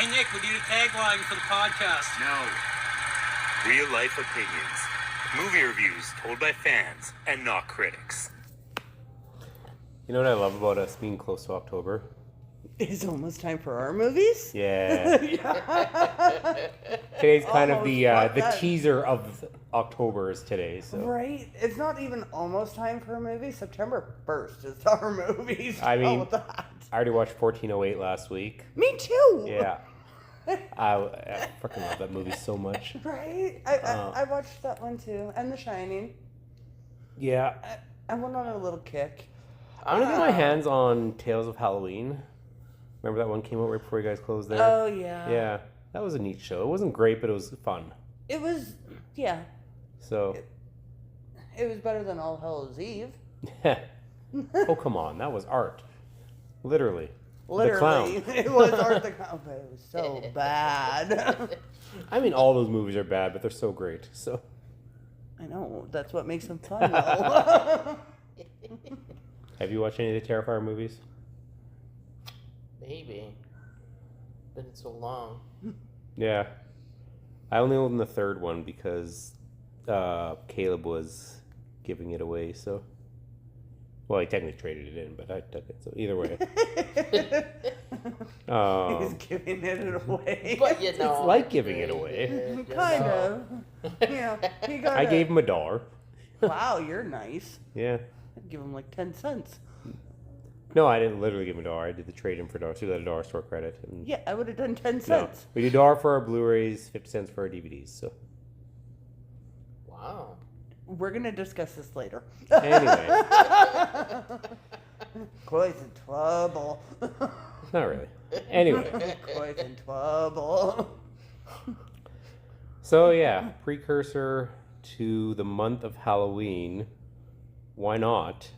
Hey, Nick, we need a tagline for the podcast. No. Real life opinions. Movie reviews told by fans and not critics. You know what I love about us being close to October? It's almost time for our movies. Yeah. Today's kind of the teaser of October is today. So. Right? It's not even almost time for a movie. September 1st is our movies. I mean, that. I already watched 1408 last week. Me too. Yeah. I freaking love that movie so much. Right? I watched that one too. And The Shining. Yeah. I went on a little kick. I want to get my hands on Tales of Halloween. Remember that one came out right before you guys closed there? Oh, yeah. Yeah. That was a neat show. It wasn't great, but it was fun. It was, yeah. So. It was better than All Hallows Eve. Oh, come on. That was art. Literally. Literally. The clown. It was Art the Clown, but it was so bad. I mean, all those movies are bad, but they're so great. So. I know. That's what makes them fun, though. Have you watched any of the Terrifier movies? Maybe. Been so long. Yeah. I only own the third one because Caleb was giving it away, so. Well, he technically traded it in, but I took it, so either way. He's giving it away. But you know. It's like giving it away. Kind of. Yeah. He got I gave him $1. Wow, you're nice. Yeah. I'd give him like 10 cents. No, I didn't literally give him $1. I did the trade in for $1, so we got $1 store credit. And Yeah, I would have done 10 no, cents. we did $1 for our Blu-rays, 50 cents for our DVDs. So Wow. We're going to discuss this later. anyway, Coy's in trouble. not really. Anyway, Coy's in trouble. so yeah, precursor to the month of Halloween. Why not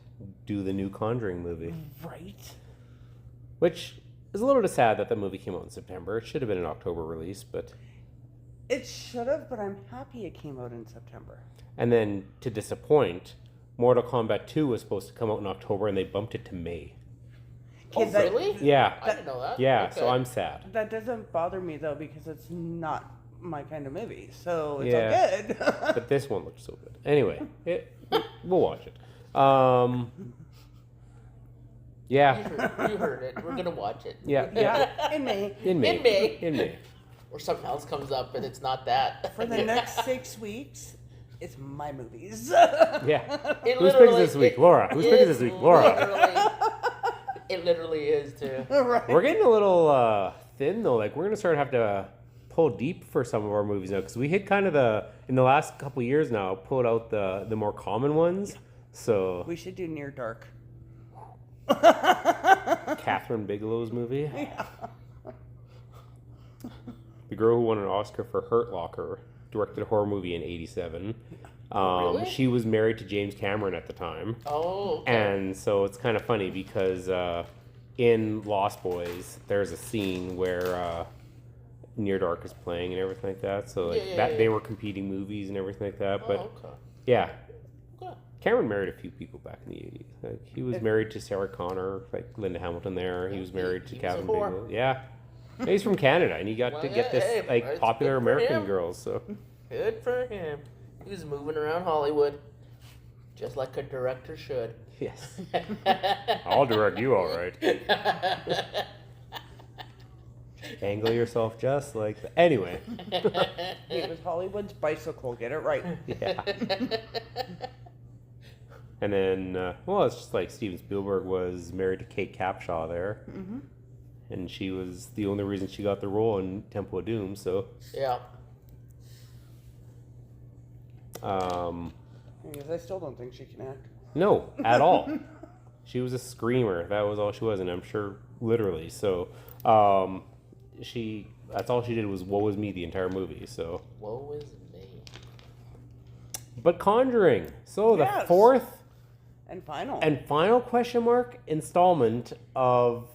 do the new Conjuring movie? Right. Which is a little bit sad that the movie came out in September. It should have been an October release, but... It should have, but I'm happy it came out in September. And then, to disappoint, Mortal Kombat 2 was supposed to come out in October, and they bumped it to May. Oh, really? Yeah. I didn't know that. Yeah, Okay. so I'm sad. That doesn't bother me, though, because it's not my kind of movie, so it's Yeah. all good. But this one looks so good. Anyway, we'll watch it. Yeah. You heard it. We're gonna watch it. Yeah. In May. In May. In May. In May. Or something else comes up and it's not that. For the next 6 weeks, it's my movies. Yeah. It Who's picking literally- this week? it Laura. Who's picking this is week? Laura. literally- It literally is too. Right. We're getting a little thin, though. Like, we're going to start have to pull deep for some of our movies now, because we hit kind of in the last couple years now, pulled out the more common ones. So, We should do Near Dark. Catherine Bigelow's movie. Yeah. The girl who won an Oscar for Hurt Locker directed a horror movie in '87. Really? She was married to James Cameron at the time. Oh, okay. And so it's kind of funny because in Lost Boys, there's a scene where Near Dark is playing and everything like that. So like Yeah. they were competing movies and everything like that. But okay. yeah, Okay. Cameron married a few people back in the '80s. Like, he was married to Sarah Connor, like Linda Hamilton there. He was married to he was a Catherine whore. Bigelow. Yeah. He's from Canada, and he got to get this hey, like it's popular good for American him. girls. So Good for him. He was moving around Hollywood, just like a director should. yes, I'll direct you all right. Angle yourself just like that. Anyway, It was Hollywood's bicycle. Get it right. yeah. And then, well, it's just like Steven Spielberg was married to Kate Capshaw there. Mm-hmm. And she was the only reason she got the role in Temple of Doom, so... Yeah. Because I still don't think she can act. No, at all. She was a screamer. That was all she was, and I'm sure literally. So, that's all she did was "Woe is me" the entire movie. So, Woe is me. but Conjuring. So the Yes. fourth And final. and final question mark installment of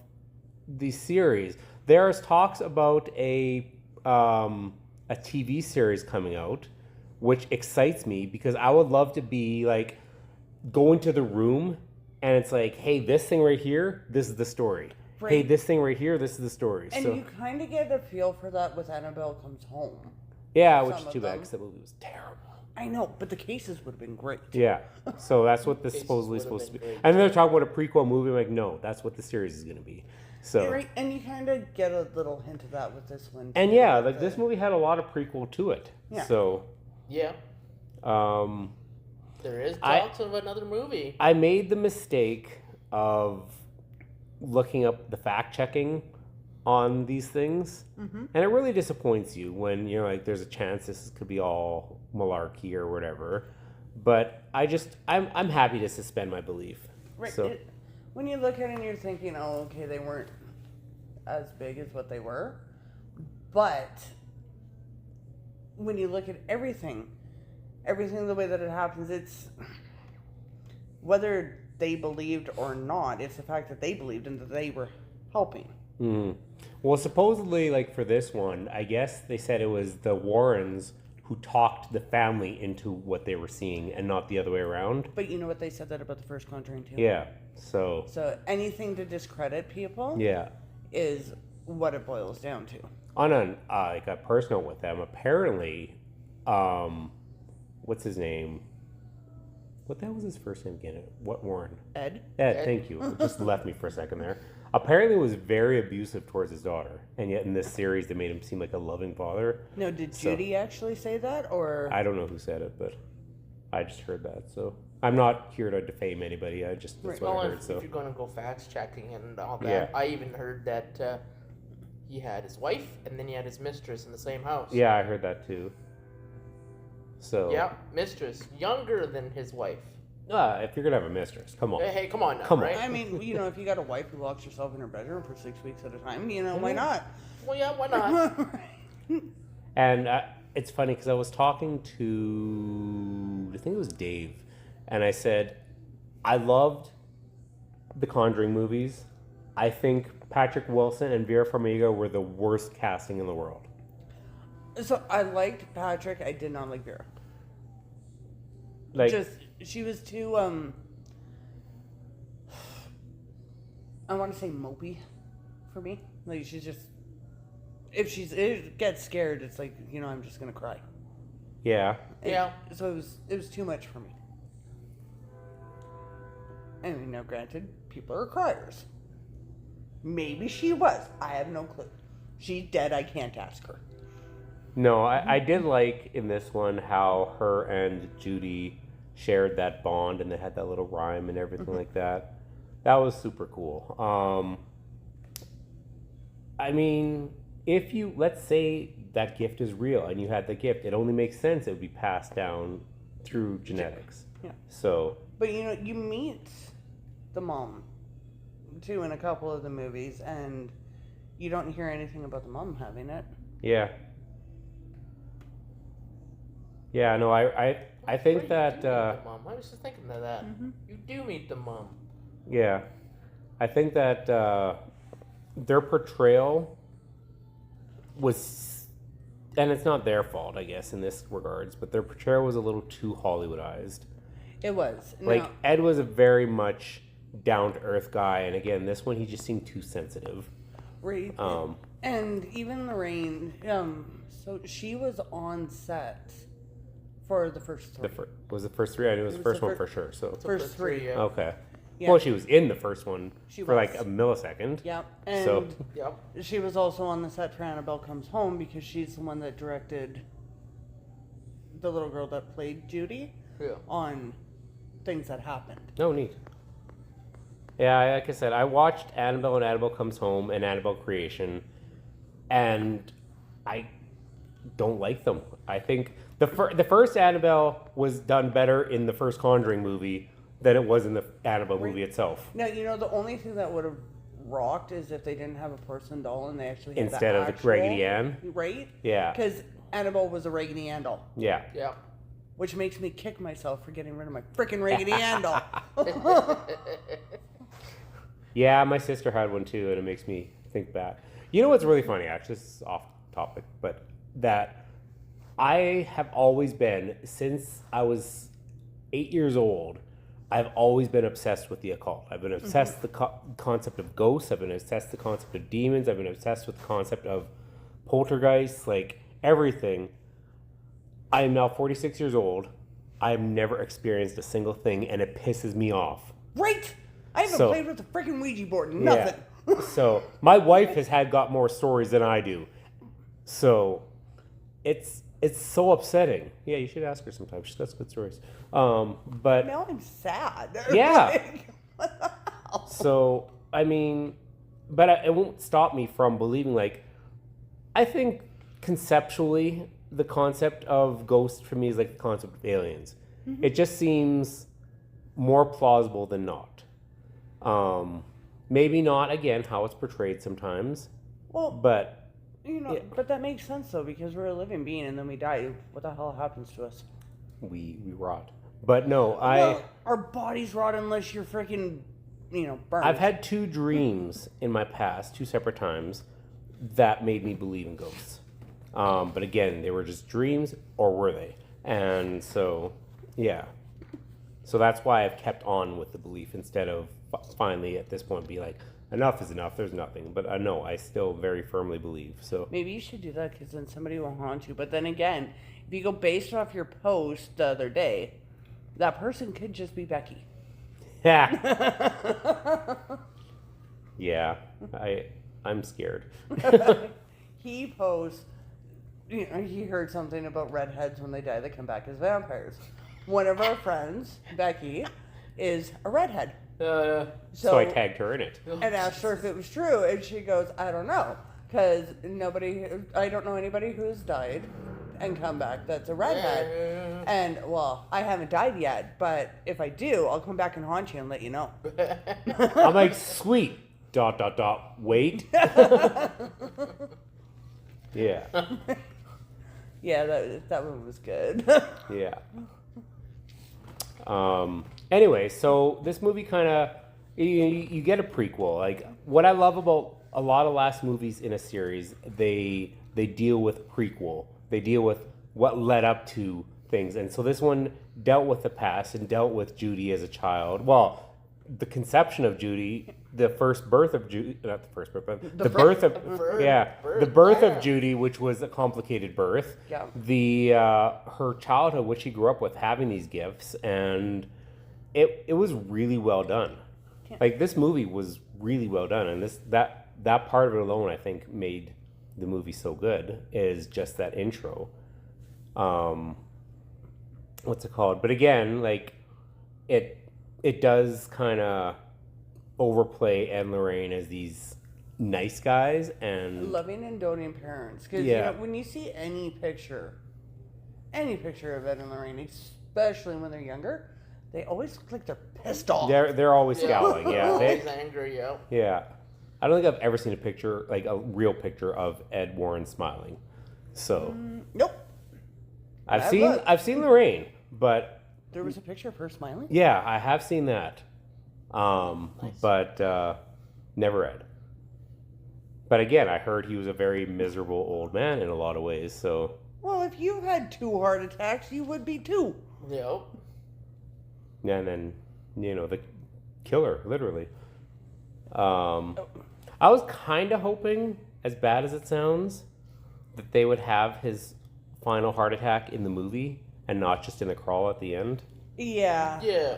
the series. There's talks about a TV series coming out, which excites me because I would love to be like go into the room and it's like, hey, this thing right here, this is the story. Right. hey, this thing right here, this is the story. And So you kind of get a feel for that with Annabelle Comes Home. yeah, some which is of too bad them. because that movie was terrible. I know, but the cases would have been great. Yeah, so that's what this Cases supposedly is would've supposed to be. been great, And then they're talking about a prequel movie. I'm like, no, that's what the series is going to be. So Right, and you kind of get a little hint of that with this one. and too, yeah, with like the- this movie had a lot of prequel to it. Yeah. So Yeah, um, there is I- talks of another movie. I made the mistake of looking up the fact checking on these things, and it really disappoints you when you're like, there's a chance this could be all malarkey or whatever. But I'm happy to suspend my belief. Right. So When you look at it and you're thinking, oh, okay, they weren't as big as what they were. But when you look at everything the way that it happens, it's whether they believed or not, it's the fact that they believed and that they were helping. well, supposedly, like for this one, I guess they said it was the Warrens who talked the family into what they were seeing and not the other way around. But you know what they said that about the first Conjuring too? Yeah. So So anything to discredit people yeah. is what it boils down to. On an like a personal with them, apparently, what's his name? What the hell was his first name again? What Warren? Ed? Ed, thank you. It just left me for a second there. Apparently was very abusive towards his daughter. And yet in this series they made him seem like a loving father. No, did So- Judy actually say that, or I don't know who said it, but I just heard that. So I'm not here to defame anybody. I just that's what Well, I heard. if So you're going to go fact checking and all that, Yeah. I even heard that he had his wife and then he had his mistress in the same house. yeah, I heard that too. So Yeah, mistress, younger than his wife. if you're gonna have a mistress, come on. Hey, come on now, Come on. right? I mean, you know, if you got a wife who locks herself in her bedroom for 6 weeks at a time, you know, why not? Well, yeah, why not? And it's funny because I was talking to, I think it was Dave, and I said, I loved the Conjuring movies. I think Patrick Wilson and Vera Farmiga were the worst casting in the world. So I liked Patrick. I did not like Vera. Like, Just she was too I want to say mopey for me. Like she's just it gets scared, it's like, you know, I'm just gonna cry. yeah, Yeah. So it was too much for me. I mean, now granted, people are criers. Maybe she was. I have no clue. She's dead. I can't ask her. no, I did like in this one how her and Judy shared that bond and they had that little rhyme and everything like that. That was super cool. I mean, if you, let's say that gift is real and you had the gift, it only makes sense it would be passed down through genetics. Yeah. So, But you know, you meet the mom too in a couple of the movies, and you don't hear anything about the mom having it. yeah. Yeah, no, I think Where that, you do meet the mom. I was just thinking of that. You do meet the mom. yeah, I think that their portrayal was, and it's not their fault, I guess, in this regards, but their portrayal was a little too Hollywoodized. It was. Like, Now, Ed was a very much down-to-earth guy, and again, this one, he just seemed too sensitive. right. And even Lorraine, so she was on set for the first three. Was the first three? I knew it was the It was first the one fir- for sure, so. First three. Yeah. Okay. Yeah. Well, she was in the first one She for was. like a millisecond. Yeah, and So- Yep. she was also on the set for Annabelle Comes Home because she's the one that directed the little girl that played Judy Yeah. on things that happened. Oh, neat. Yeah, like I said, I watched Annabelle and Annabelle Comes Home and Annabelle Creation, and I don't like them. I think the first Annabelle was done better in the first Conjuring movie than it was in the Annabelle movie itself. Now, you know, the only thing that would have rocked is if they didn't have a porcelain doll and they actually had Instead the of the actual, Raggedy Ann? Right? Yeah. Because Annabelle was a Raggedy Ann doll, Yeah. Yeah. which makes me kick myself for getting rid of my freaking Raggedy Ann doll. Yeah, my sister had one too, and it makes me think back. You know what's really funny, actually, this is off topic, but that I have always been, since I was 8 years old, I've always been obsessed with the occult. I've been obsessed with the concept of ghosts. I've been obsessed with the concept of demons. I've been obsessed with the concept of poltergeists, like everything. I am now 46 years old. I have never experienced a single thing, and it pisses me off. Right? I haven't played with the freaking Ouija board. Nothing. Yeah. So my wife has got more stories than I do. So it's so upsetting. Yeah, you should ask her sometime. She's got some good stories. But Now I'm sad. Yeah. What the hell? So, I mean, but it won't stop me from believing, like, I think conceptually, the concept of ghosts for me is like the concept of aliens. Mm-hmm. It just seems more plausible than not. Maybe not, again, how it's portrayed sometimes. Well, but... Yeah. But that makes sense, though, because we're a living being and then we die. What the hell happens to us? We rot. But no, our bodies rot unless you're freaking, burned. I've had 2 dreams in my past, 2 separate times, that made me believe in ghosts. But again, they were just dreams, or were they? And so, yeah. So that's why I've kept on with the belief instead of finally at this point be like, enough is enough, there's nothing. But no, I still very firmly believe. So maybe you should do that because then somebody will haunt you. But then again, if you go based off your post the other day, that person could just be Becky. Yeah. Yeah. I'm scared. He posts, he heard something about redheads when they die, they come back as vampires. One of our friends, Becky, is a redhead. So I tagged her in it. And asked her if it was true, and she goes, I don't know, because I don't know anybody who's died and come back that's a redhead. And, well, I haven't died yet, but if I do, I'll come back and haunt you and let you know. I'm like, sweet, ... wait. Yeah. Yeah, that one was good. Yeah. Anyway, so this movie kind of, you get a prequel. Like, what I love about a lot of last movies in a series, they deal with prequel. They deal with what led up to things. And so this one dealt with the past and dealt with Judy as a child. Well, the conception of Judy, the first birth of Judy, not the first birth, but the birth of Judy, which was a complicated birth. Yeah. Her childhood, what she grew up with, having these gifts, and it was really well done. Yeah. Like, this movie was really well done, and that part of it alone, I think, made the movie so good, is just that intro. What's it called? But again, like, it does kind of overplay Ed and Lorraine as these nice guys and loving and doting parents. Because when you see any picture of Ed and Lorraine, especially when they're younger, they always look like they're pissed off. They're always scowling. Yeah, always angry. Yeah. Yeah, I don't think I've ever seen a picture, like a real picture of Ed Warren smiling. So nope. I've seen Lorraine, but there was a picture of her smiling? Yeah, I have seen that. Nice. But never Ed. But again, I heard he was a very miserable old man in a lot of ways, so... Well, if you had 2 heart attacks, you would be too. Yep. And then, the killer, literally. I was kind of hoping, as bad as it sounds, that they would have his final heart attack in the movie and not just in the crawl at the end. Yeah. Yeah.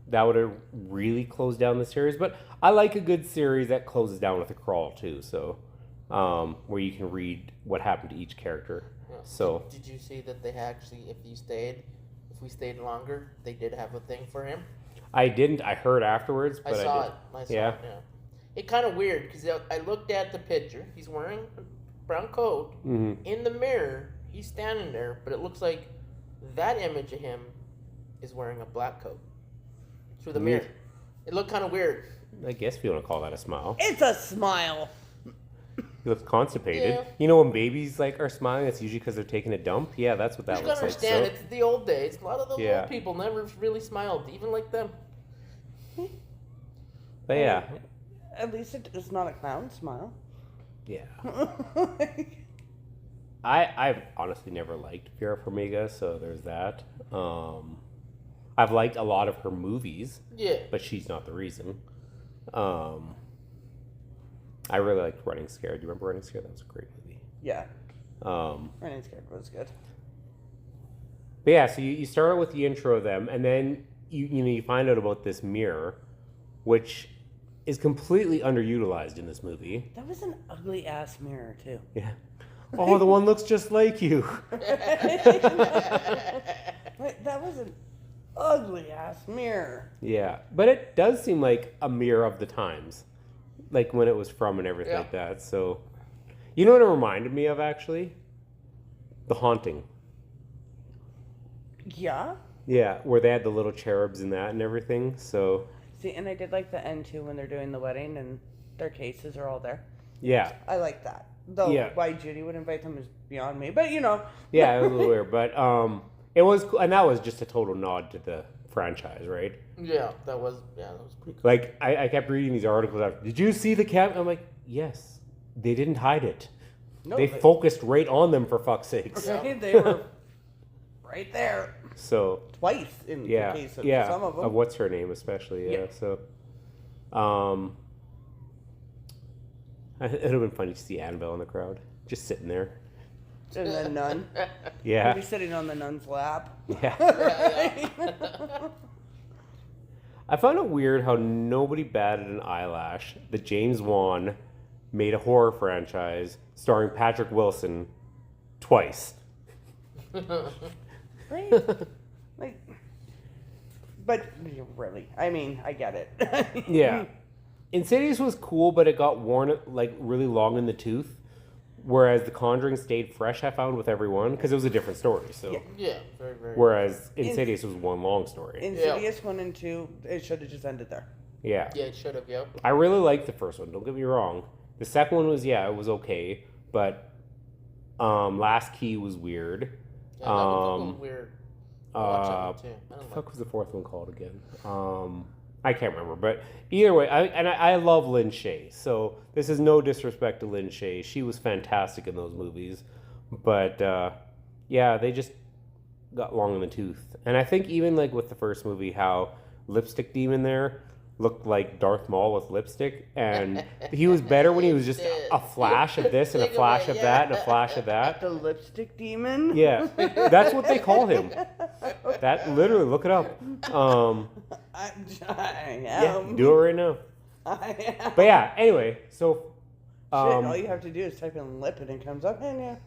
That would have really closed down the series. But I like a good series that closes down with a crawl too. So, where you can read what happened to each character. Yeah. So. Did you see that they actually, if we stayed longer, they did have a thing for him? I didn't. I heard afterwards, but I saw did. it. Yeah. It kind of weird because I looked at the picture. He's wearing a brown coat. Mm-hmm. In the mirror, he's standing there, but it looks like that image of him is wearing a black coat through the mirror. It looked kind of weird. I guess if you want to call that a smile. It's a smile. He looks constipated. Yeah. You know when babies are smiling, it's usually because they're taking a dump. Yeah, that's what that You looks gotta like. understand, it's the old days. A lot of those Yeah. old people never really smiled, even like them. But yeah. At least it's not a clown smile. Yeah. I've honestly never liked Vera Farmiga, so there's that. I've liked a lot of her movies, Yeah. but she's not the reason. I really liked Running Scared. Do you remember Running Scared? That was a great movie. Yeah. Um, Running Scared was good. but yeah, so you start out with the intro of them, and then you find out about this mirror, which is completely underutilized in this movie. That was an ugly ass mirror too. Yeah. Oh, the one looks just like you. That was an ugly ass mirror. Yeah, but it does seem like a mirror of the times, like when it was from and everything like that. So, you know what it reminded me of actually? The Haunting. Yeah. Yeah, where they had the little cherubs and that and everything. So, See, and I did like the end too when they're doing the wedding and their cases are all there. yeah, I like that. Though Yeah. why Judy would invite them is beyond me. But you know. yeah, it was a little weird, but it was cool, and that was just a total nod to the franchise, right? Yeah, that was pretty cool. Like I kept reading these articles after. Did you see the cap? I'm like, yes. They didn't hide it. No, They focused right on them, for fuck's sakes. They were right there. So Twice in yeah, the case of yeah, some of them. of what's her name especially. Yeah. Yeah. So, it'd have been funny to see Annabelle in the crowd, just sitting there. And the nun. Yeah, Maybe sitting on the nun's lap. yeah. I found it weird how nobody batted an eyelash that James Wan made a horror franchise starring Patrick Wilson twice. Right? Like, but really, I mean, I get it. Yeah. Insidious was cool, but it got worn like really long in the tooth. Whereas The Conjuring stayed fresh, I found, with everyone because it was a different story. So, Yeah, very, very. whereas Insidious was one long story. Insidious 1 and 2, it should have just ended there. Yeah. Yeah, it should have. Yep. I really liked the first one. Don't get me wrong. The second one was it was okay, but Last Key was weird. Yeah, that was a little weird. I'll watch that one too. I What don't the like fuck was the fourth one called again? I can't remember, but either way, I love Lynn Shay. So this is no disrespect to Lynn Shay. She was fantastic in those movies, but yeah, they just got long in the tooth. And I think even like with the first movie, how Lipstick Demon there looked like Darth Maul with lipstick, and he was better when he was just a flash of this and a flash of that and a flash of that. The lipstick demon? Yeah, that's what they call him. That literally, look it up. I am. Yeah, do it right now. I am. But yeah, anyway, so Shit, all you have to do is type in lip and it comes up, and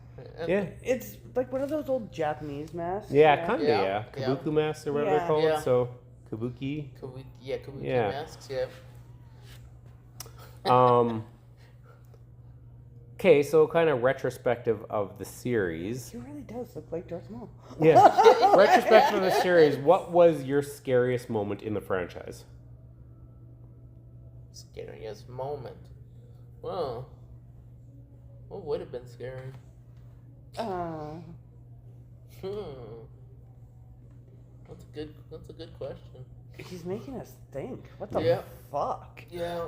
yeah, it's like one of those old Japanese masks. yeah, kind of, Yeah, yeah, yeah. kabuki masks or whatever Yeah. they're called. Yeah. So kabuki. Kabuki Yeah. masks. Yeah. Okay, so kind of retrospective of the series. He really does look like Darth Maul. Yeah, retrospective of the series. What was your scariest moment in the franchise? Scariest moment. Well, what would have been scary? That's a good question. He's making us think. What the Yeah. fuck? Yeah.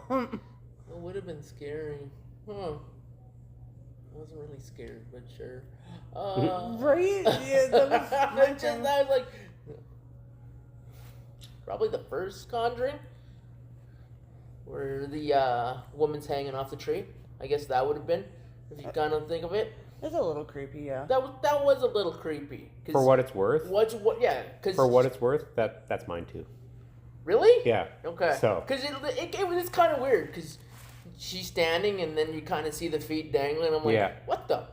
What would have been scary? I wasn't really scared, but sure. Right? Yeah, that was I was like, probably the first Conjuring, where the woman's hanging off the tree. I guess that would have been, if you kind of think of it. It's a little creepy, yeah. That was a little creepy. For what it's worth. Yeah. For what it's worth, that's mine too. Really? Yeah. Okay. So. Because it's kind of weird because she's standing and then you kind of see the feet dangling. I'm like, Yeah. what the?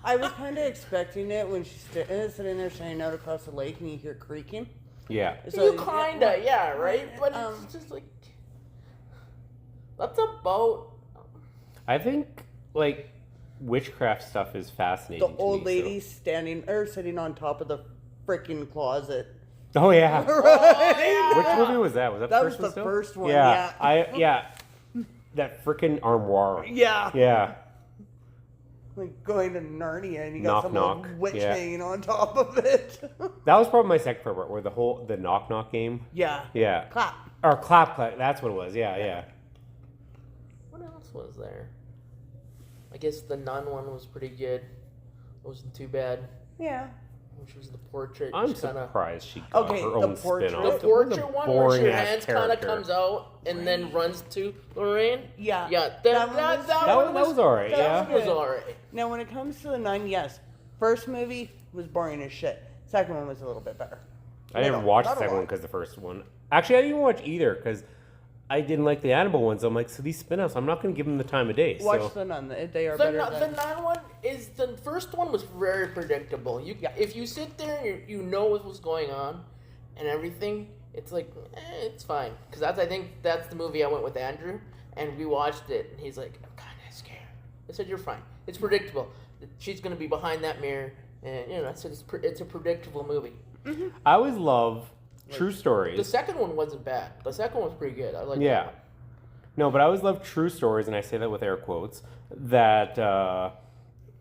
I was kind of expecting it when she's sitting there standing out across the lake and you hear creaking. Yeah. You kinda, yeah, right? But it's just like, that's about. I think like witchcraft stuff is fascinating. The to old me, lady sitting on top of the freaking closet. So. Oh yeah. Right? Which movie was that? Was that, That the was first one the still? first one, Yeah. That freaking armoire. Yeah. Yeah. Like going to Narnia and you got Knock, some knock. old witch Yeah. hanging on top of it. That was probably my second favorite, where the knock knock game. Yeah. Yeah. Clap. Or clap clap. That's what it was. Yeah. What else was there? I guess the nun one was pretty good. It wasn't too bad. Yeah. which was the portrait. I'm She kinda- surprised she got Okay, her the own portrait- spin-off. The It was a portrait one where boring your ass hands kind of character. comes out and then runs to Lorraine. Yeah. Yeah, That that one that, was- that, That one was alright, that yeah. That was alright. Now, when it comes to the Nun, yes, first movie was boring as shit. Second one was a little bit better. I didn't watch the second one because the first one. Actually, I didn't even watch either because I didn't like the Annabelle ones. I'm like, so these spin-offs, I'm not going to give them the time of day. Watch So the Nun. They are The, better the than... Nun one is the first one was very predictable. If you sit there and you know what was going on and everything, it's like it's fine. Because I think that's the movie I went with Andrew and we watched it and he's like, I'm kind of scared. I said, you're fine. It's predictable. She's gonna be behind that mirror and I said it's a predictable movie. I always love true The stories. second one wasn't bad. The second one was pretty good. I like that Yeah. one. No, but I always love true stories, and I say that with air quotes, that,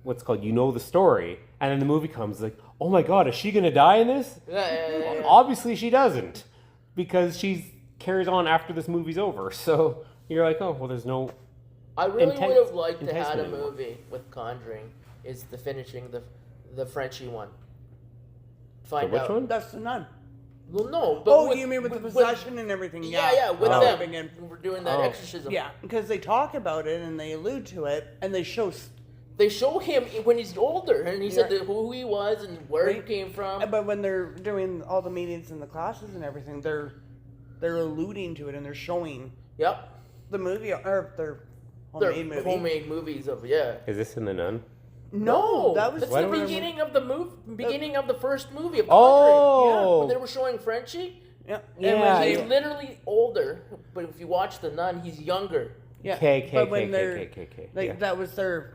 what's it called, you know the story, and then the movie comes like, oh my god, is she going to die in this? Yeah. Obviously she doesn't, because she carries on after this movie's over. So you're like, oh, well, there's no... I really Intent- would have liked to have a enticement anymore. movie with Conjuring. Is the finishing the Frenchie one? Find which out. one? That's the Nun. Well, no. But Oh, with, you mean with the possession and everything? Yeah, with Oh. them. Again. We're doing that Oh. exorcism. Yeah, because they talk about it and they allude to it and they show... They show him when he's older, and he said Yeah. that who he was and where he Right. came from. But when they're doing all the meetings and the classes and everything, they're alluding to it and they're showing Yep. the movie or their They're homemade movie. homemade movies of yeah. Is this in the Nun? No, that was that's Why the don't we- beginning of the beginning of the first movie of Conjuring. Oh! When they were showing Frenchie. Yeah, Yeah, and when He's they- literally older, but if you watch The Nun, he's younger. yeah. K. But when they're like Yeah. that was their,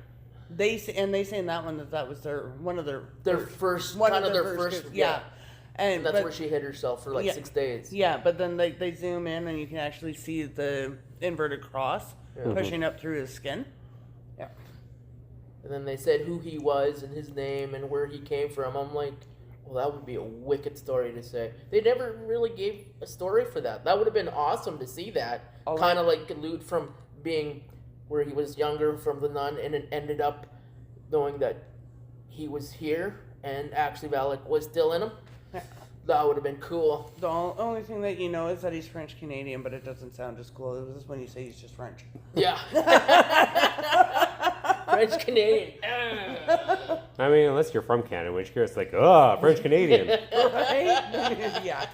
they say in that one that was their one of Their first, one kind of of their their first, first, yeah. And And that's but- where she hit herself for like Yeah. 6 days. Yeah, but then they zoom in and you can actually see the inverted cross pushing up through his skin. Yeah. And then they said who he was and his name and where he came from. I'm like, well, that would be a wicked story to say. They never really gave a story for that. That would have been awesome to see that. Oh, Kind of like allude from being where he was younger from the Nun and it ended up knowing that he was here and actually Valak was still in him. Yeah. That would have been cool. The only thing that you know is that he's French Canadian, but it doesn't sound as cool as when you say he's just French. Yeah. French Canadian. I mean, unless you're from Canada, in which case it's like, oh, French Canadian. Right? Yeah.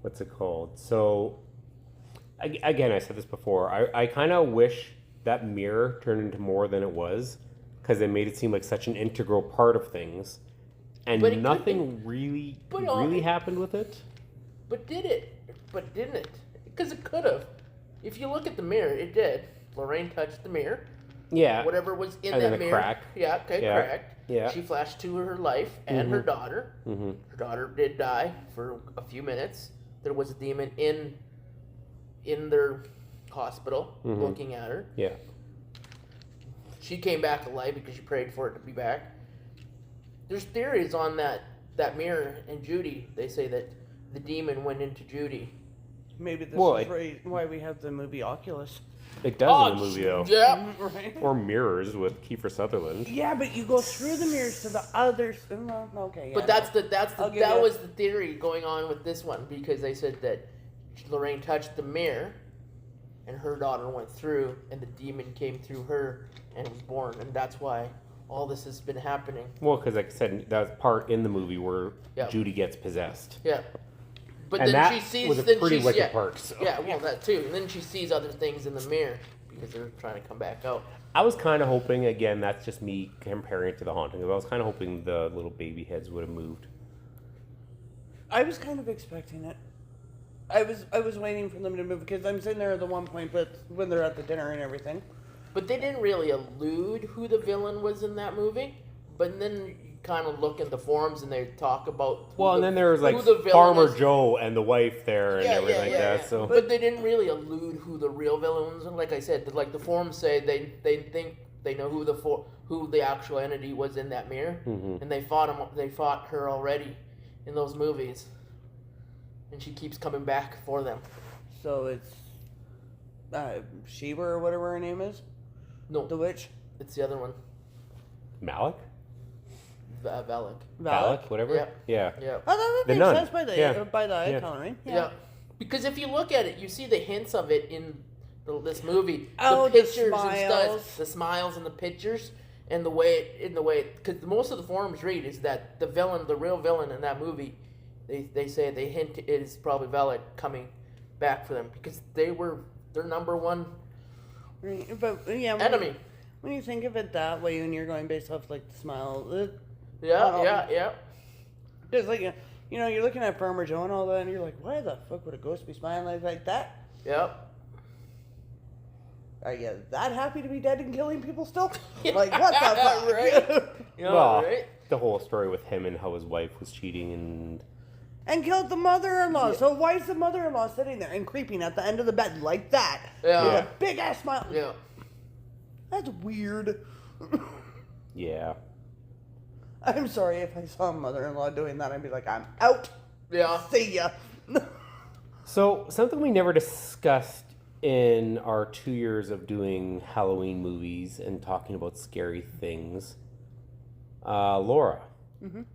What's it called? So, again, I said this before. I kind of wish that mirror turned into more than it was, because it made it seem like such an integral part of things, and But it could nothing really happened with it. But did it? But didn't it? Because it could have. If you look at the mirror, it did. Lorraine touched the mirror. Yeah. Whatever was in And that then it mirror. cracked. Yeah, okay, Yeah. cracked. Yeah. She flashed to her life and her daughter. Mm-hmm. Her daughter did die for a few minutes. There was a demon in their hospital looking at her. Yeah. She came back alive because she prayed for it to be back. There's theories on that mirror and Judy. They say that the demon went into Judy. Maybe this Well, is why we have the movie Oculus. It does in the movie, though. Yeah. Right? Or Mirrors with Kiefer Sutherland. Yeah, but you go through the mirrors to the others. Well, okay, yeah. But that I'll give that you- was the theory going on with this one because they said that Lorraine touched the mirror, and her daughter went through, and the demon came through her and was born, and that's why all this has been happening. Well, because like I said, that part in the movie where Yeah. Judy gets possessed. Yeah. But And then that she sees was a then pretty she's, wicked yeah, part, so. Yeah, well that too. And then she sees other things in the mirror because they're trying to come back out. I was kind of hoping, again, that's just me comparing it to The Haunting, but I was kind of hoping the little baby heads would have moved. I was kind of expecting it. I was waiting for them to move because I'm sitting there at the one point, but when they're at the dinner and everything. But they didn't really allude who the villain was in that movie. But then you kind of look at the forums and they talk about who Well, and the- then there was like who the villain Farmer is. Joe and the wife there and everything like that. So But they didn't really allude who the real villain was. And like I said, like the forums say, they think they know who the actual entity was in that mirror, and they fought her already in those movies, and she keeps coming back for them. So it's Sheba or whatever her name is, No, the witch. it's the other one. Malik? Valak. Valak, whatever? Yeah. Yeah. Yeah. Oh, that The makes nun. sense by the Yeah. icon, right? Yeah. Because if you look at it, you see the hints of it in this movie. Oh, the the pictures and smiles. stuff, the smiles and the pictures, and the way, because most of the forums read is that the real villain in that movie, they say they hint it is probably Valak coming back for them because they were their number one Right. But yeah, enemy. When you think of it that way, and you're going based off like the smile, Yeah. There's like you're looking at Farmer Joe and all that, and you're like, why the fuck would a ghost be smiling like that? Yep. Are you that happy to be dead and killing people still? Yeah. Like what the fuck? Right. You know, Well, right? the whole story with him and how his wife was cheating and... And killed the mother-in-law. So why is the mother-in-law sitting there and creeping at the end of the bed like that? Yeah. With a big ass smile. Yeah. That's weird. Yeah. I'm sorry if I saw a mother-in-law doing that, I'd be like, I'm out. Yeah. See ya. So, something we never discussed in our 2 years of doing Halloween movies and talking about scary things. Laura,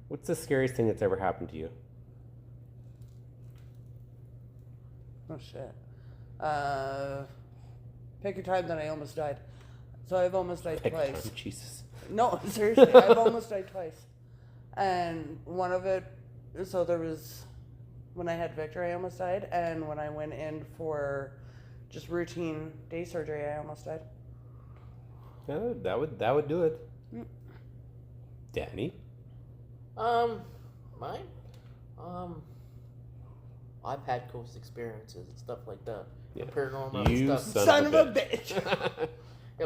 what's the scariest thing that's ever happened to you? Oh shit. Pick a time that I almost died. So I've almost died twice. Time, Jesus. No, seriously, I've almost died twice. And one of it, so there was, when I had Victor, I almost died. And when I went in for just routine day surgery, I almost died. Yeah, that would do it. Danny? Mine? I've had ghost experiences and stuff like that. Yeah. Paranormal You and stuff. Son of a bitch.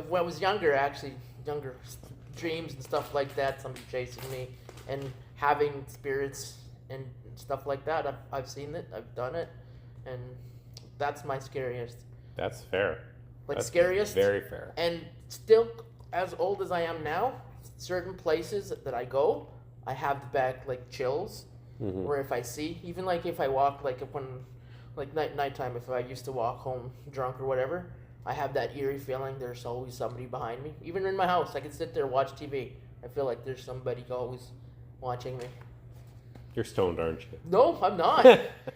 When I was younger, dreams and stuff like that, somebody chasing me and having spirits and stuff like that. I've seen it, I've done it, and that's my scariest. That's fair. Like That's scariest? Very fair. And still, as old as I am now, certain places that I go, I have the back like chills. Mm-hmm. Or if I see, even like if I walk, nighttime, if I used to walk home drunk or whatever, I have that eerie feeling there's always somebody behind me. Even in my house, I can sit there and watch TV. I feel like there's somebody always watching me. You're stoned, aren't you? No, I'm not.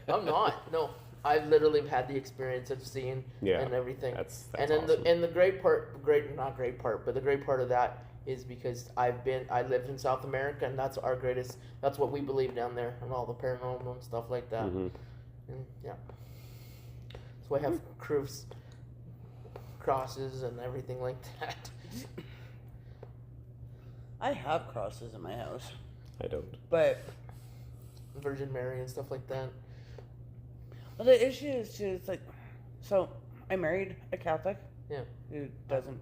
I'm not. No, I've literally had the experience of seeing and everything. That's and then awesome. the great part of that is because I lived in South America, and that's what we believe down there, and all the paranormal and stuff like that. Mm-hmm. And yeah, so I have crosses and everything like that. I have crosses in my house. I don't. But Virgin Mary and stuff like that. well, the issue is too, it's like, so I married a Catholic. Yeah. Who doesn't,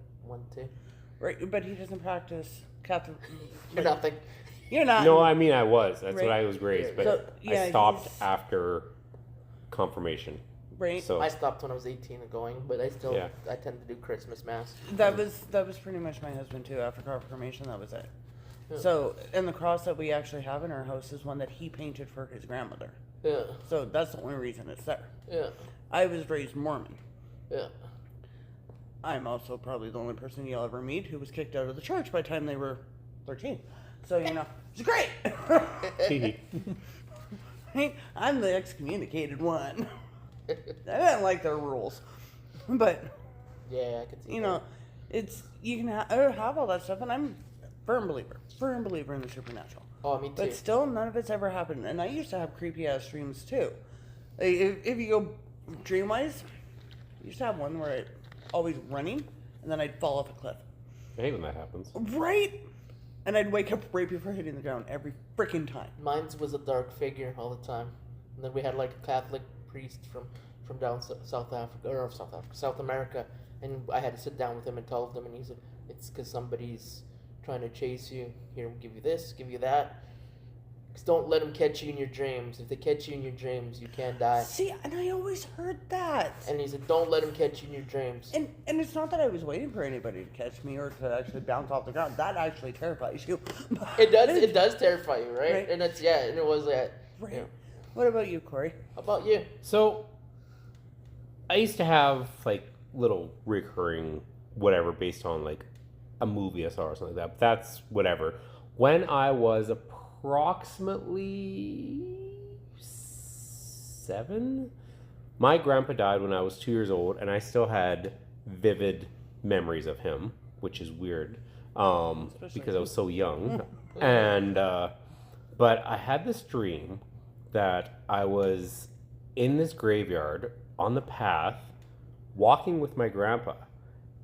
right, but he doesn't practice Catholic. You're nothing. You're not. No, I mean I was. That's Right. what I was raised, but So, yeah, I stopped he's- after confirmation. Right. So I stopped when I was 18 and going, but I Yeah. tend to do Christmas Mass. That was pretty much my husband too. After confirmation, that was it. Yeah. So, and the cross that we actually have in our house is one that he painted for his grandmother. Yeah. So that's the only reason it's there. Yeah. I was raised Mormon. Yeah. I'm also probably the only person you'll ever meet who was kicked out of the church by the time they were 13. So, it's great. Right? I'm the excommunicated one. I didn't like their rules. But, Yeah, I can see that. it's, you can have all that stuff, and I'm firm believer in the supernatural. Oh, me too. But still, none of it's ever happened. And I used to have creepy ass dreams too. Like, if you go dream wise, I used to have one where I always running, and then I'd fall off a cliff. I hate when that happens. Right? And I'd wake up right before hitting the ground every freaking time. Mine was a dark figure all the time. And then we had like a Catholic priest from down South America, and I had to sit down with him and tell him, and he said, it's because somebody's trying to chase you. Here, we'll give you this, give you that. Just don't let them catch you in your dreams. If they catch you in your dreams, you can die. See, and I always heard that. And he said, don't let them catch you in your dreams. And it's not that I was waiting for anybody to catch me or to actually bounce off the ground. That actually terrifies you. It does terrify you, right? Right. And it's, and it was that. Right. Yeah. What about you, Corey? How about you? So, I used to have like little recurring whatever based on like a movie I saw or something like that. But that's whatever. When I was approximately 7, my grandpa died when I was 2 years old, and I still had vivid memories of him, which is weird because I was so young. And but I had this dream that I was in this graveyard on the path walking with my grandpa,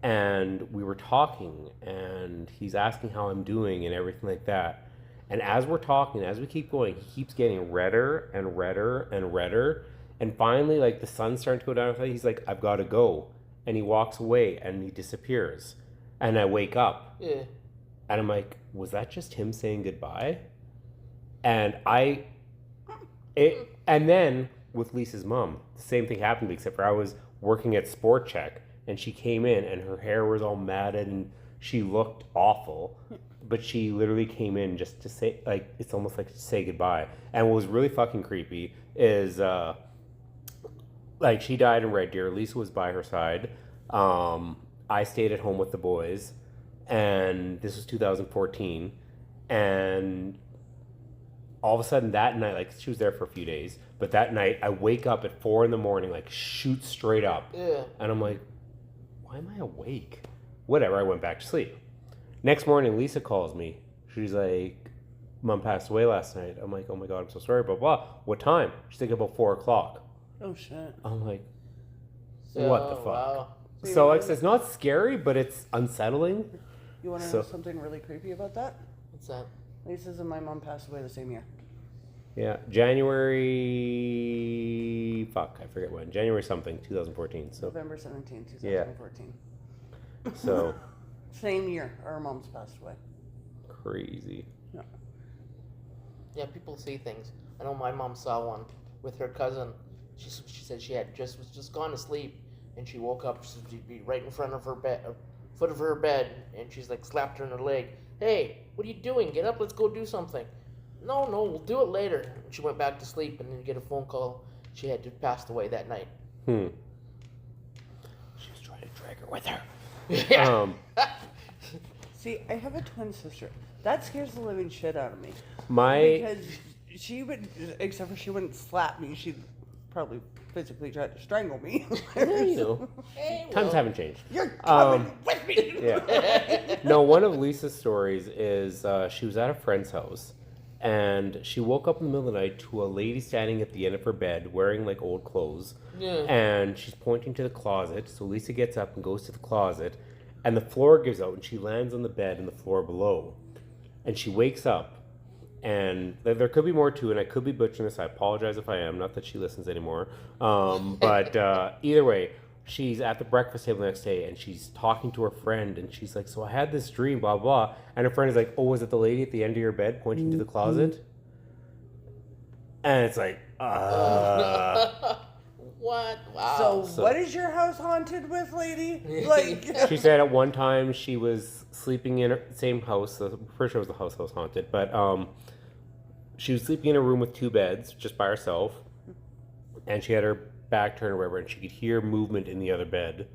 and we were talking, and he's asking how I'm doing and everything like that. And as we're talking, as we keep going, he keeps getting redder and redder and redder. And finally, like, the sun's starting to go down. He's like, I've got to go. And he walks away and he disappears. And I wake up. Yeah. And I'm like, was that just him saying goodbye? And and then with Lisa's mom, the same thing happened, except for I was working at Sport Check, and she came in and her hair was all matted and she looked awful. But she literally came in just to say, like, it's almost like to say goodbye. And what was really fucking creepy is, like, she died in Red Deer. Lisa was by her side. I stayed at home with the boys, and this was 2014. And all of a sudden that night, like, she was there for a few days, but that night I wake up at 4 a.m, like, shoot straight up. Yeah. And I'm like, why am I awake? Whatever, I went back to sleep. Next morning, Lisa calls me. She's like, Mom passed away last night. I'm like, oh my God, I'm so sorry, blah, blah. What time? She's like, about 4 o'clock. Oh, shit. I'm like, what the fuck? Wow. So, like, it's not scary, but it's unsettling. You want to know something really creepy about that? What's that? Lisa's and my mom passed away the same year. Yeah, January... Fuck, I forget when. January something, 2014. So November 17, 2014. So... Same year our moms passed away. Crazy. Yeah. Yeah, people see things. I know my mom saw one with her cousin. She said she was just gone to sleep, and she woke up. She'd be right in front of her bed, foot of her bed, and she's like slapped her in her leg. Hey, what are you doing? Get up, let's go do something. No, we'll do it later. And she went back to sleep, and then get a phone call. She had passed away that night. She was trying to drag her with her. Yeah. See, I have a twin sister. That scares the living shit out of me. Because she would, except for she wouldn't slap me, she'd probably physically try to strangle me. Yeah, you know, times haven't changed. You're coming with me! Yeah. No, one of Lisa's stories is she was at a friend's house, and she woke up in the middle of the night to a lady standing at the end of her bed wearing, like, old clothes. Yeah. And she's pointing to the closet. So Lisa gets up and goes to the closet, and the floor gives out, and she lands on the bed and the floor below. And she wakes up, and there could be more to it, and I could be butchering this. I apologize if I am. Not that she listens anymore. But either way, she's at the breakfast table the next day, and she's talking to her friend, and she's like, so I had this dream, blah, blah. And her friend is like, oh, was it the lady at the end of your bed pointing to the closet? And it's like, What? Wow. So what is your house haunted with, lady? Like, she said at one time she was sleeping in her same house. I'm pretty sure it was the house that was haunted, but she was sleeping in a room with 2 beds, just by herself, and she had her back turned or whatever, and she could hear movement in the other bed,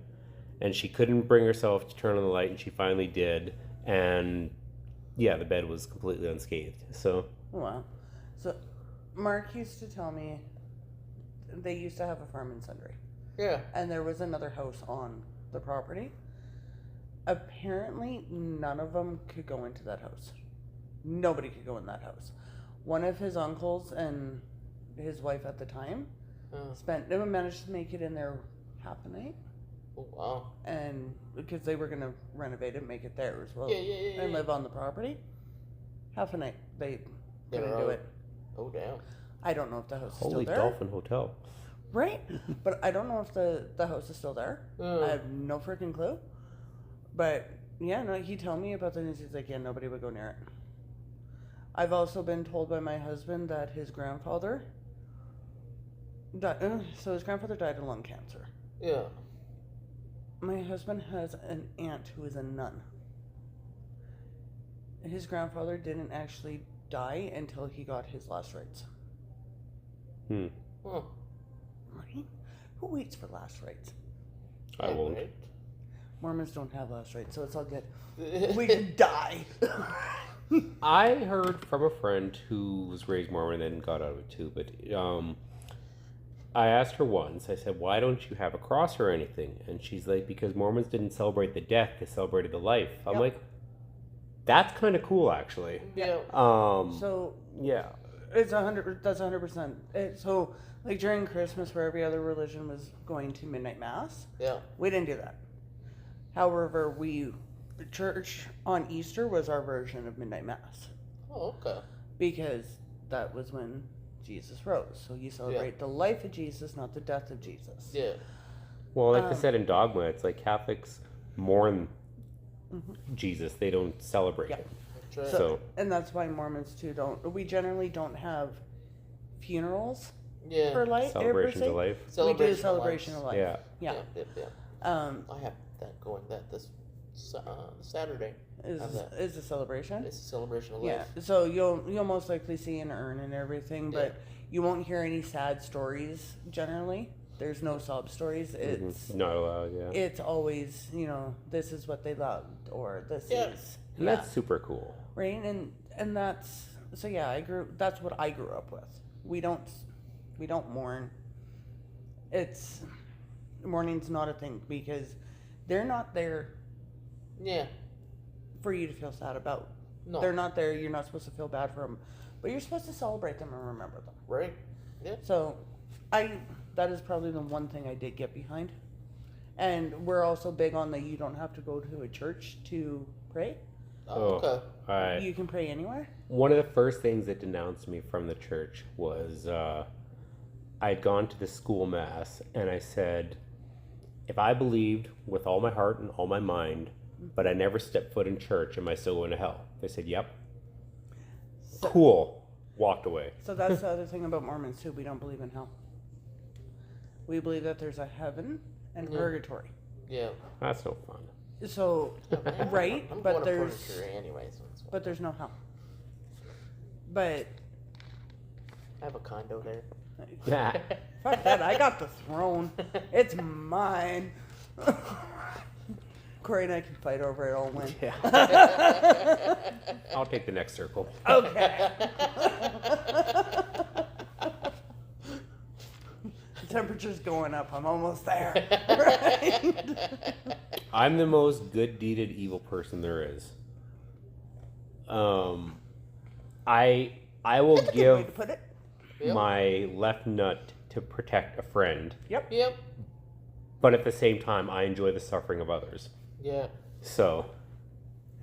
and she couldn't bring herself to turn on the light, and she finally did, and yeah, the bed was completely unscathed. So wow. So Mark used to tell me they used to have a farm in Sundre. Yeah. And there was another house on the property. Apparently, none of them could go into that house. Nobody could go in that house. One of his uncles and his wife at the time managed to make it in there half a night. Oh, wow. And because they were going to renovate it, make it there as well. Yeah. And live on the property. Half a night. They couldn't do it. Oh, damn. I don't know if the house is Holy still there. Dolphin Hotel. Right? But I don't know if the house is still there. I have no freaking clue. But yeah, no, he told me about the news. He's like, yeah, nobody would go near it. I've also been told by my husband that his grandfather died. So his grandfather died of lung cancer. Yeah. My husband has an aunt who is a nun. His grandfather didn't actually die until he got his last rites. Right? Who waits for last rites? I won't. Right. Mormons don't have last rites, so it's all good. We can die. I heard from a friend who was raised Mormon and then got out of it too, but I asked her once, I said, why don't you have a cross or anything? And she's like, because Mormons didn't celebrate the death, they celebrated the life. I'm like, that's kind of cool, actually. Yeah. So Yeah. it's 100. That's 100%. So like during Christmas, where every other religion was going to midnight mass, Yeah. we didn't do that. However, the church on Easter was our version of midnight mass Oh, okay. because that was when Jesus rose. So you celebrate the life of Jesus, not the death of Jesus. Yeah. Well, like they said in Dogma, it's like Catholics mourn Jesus. They don't celebrate him. That's right. So And that's why Mormons too don't. We generally don't have funerals Yeah. for life. celebrations of life. We do celebration of life. Yeah. Yeah. I have that going this Saturday. Is a celebration. It's a celebration of Yeah. life. So you'll most likely see an urn and everything, but you won't hear any sad stories generally. There's no sob stories. It's Not allowed, yeah. it's always, this is what they loved, or this is And that's super cool. right. And that's so yeah. That's what I grew up with. We don't mourn. Mourning's not a thing because they're not there Yeah. for you to feel sad about. No. They're not there. You're not supposed to feel bad for them, but you're supposed to celebrate them and remember them. Right. Yeah. So, that is probably the one thing I did get behind. And we're also big on that you don't have to go to a church to pray. Oh, okay. Alright. You can pray anywhere. One of the first things that denounced me from the church was I'd gone to the school mass and I said, if I believed with all my heart and all my mind, but I never stepped foot in church, am I still going to hell? They said, yep. Cool. Walked away. So that's the other thing about Mormons too. We don't believe in hell. We believe that there's a heaven and purgatory. Yeah. That's no fun. So, right, I'm but going to there's purgatory anyway, so it's but there's no hell. But I have a condo there. Yeah. fuck that, I got the throne. It's mine. Corey and I can fight over it. I'll win. Yeah. I'll take the next circle. Okay. The temperature's going up. I'm almost there. Right? I'm the most good-deeded evil person there is. I will That's a good way give to put it. Yep. my left nut to protect a friend, Yep. Yep. but at the same time, I enjoy the suffering of others. Yeah. So,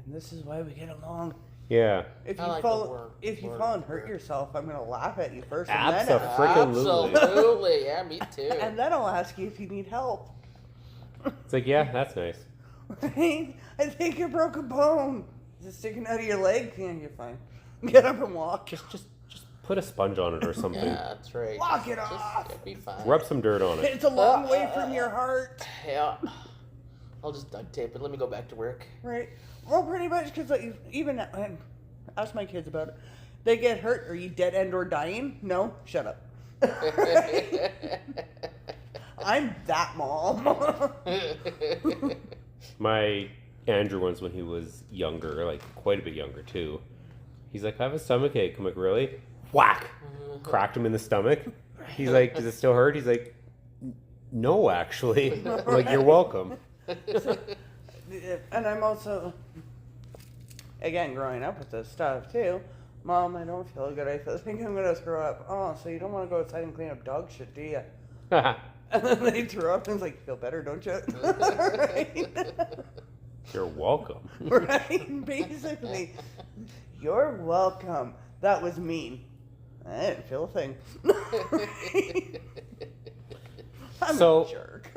And this is why we get along. yeah. If I you like fall, the word- if you word fall and hurt word. yourself, I'm gonna laugh at you first, and then ask, Abso-freaking-lutely. Absolutely. Yeah, me too. and then I'll ask you if you need help. It's like, yeah, that's nice. Right? I think you broke a bone. Is it sticking out of your leg? Yeah, you're fine. Get up and walk. Just put a sponge on it or something. Yeah, that's right. Walk it Just off. it'll be fine. Rub some dirt on it. It's a long way from your heart, Yeah. I'll just duct tape it. Let me go back to work. right? Well, pretty much, because like, even ask my kids about it. They get hurt. Are you dead end or dying? No. Shut up. I'm that mom. My Andrew once, when he was younger, like quite a bit younger too, he's like, I have a stomach ache. I'm like, really? Whack! Cracked him in the stomach. He's like, does it still hurt? He's like, no, actually. I'm like, you're welcome. And I'm also, again, growing up with this stuff too. Mom, I don't feel good. I think I'm gonna throw up. Oh, so you don't want to go outside and clean up dog shit, do you? And then they threw up and it's like, you feel better, don't you? Right? You're welcome. Right? Basically, you're welcome. That was mean. I didn't feel a thing. I'm So- a jerk.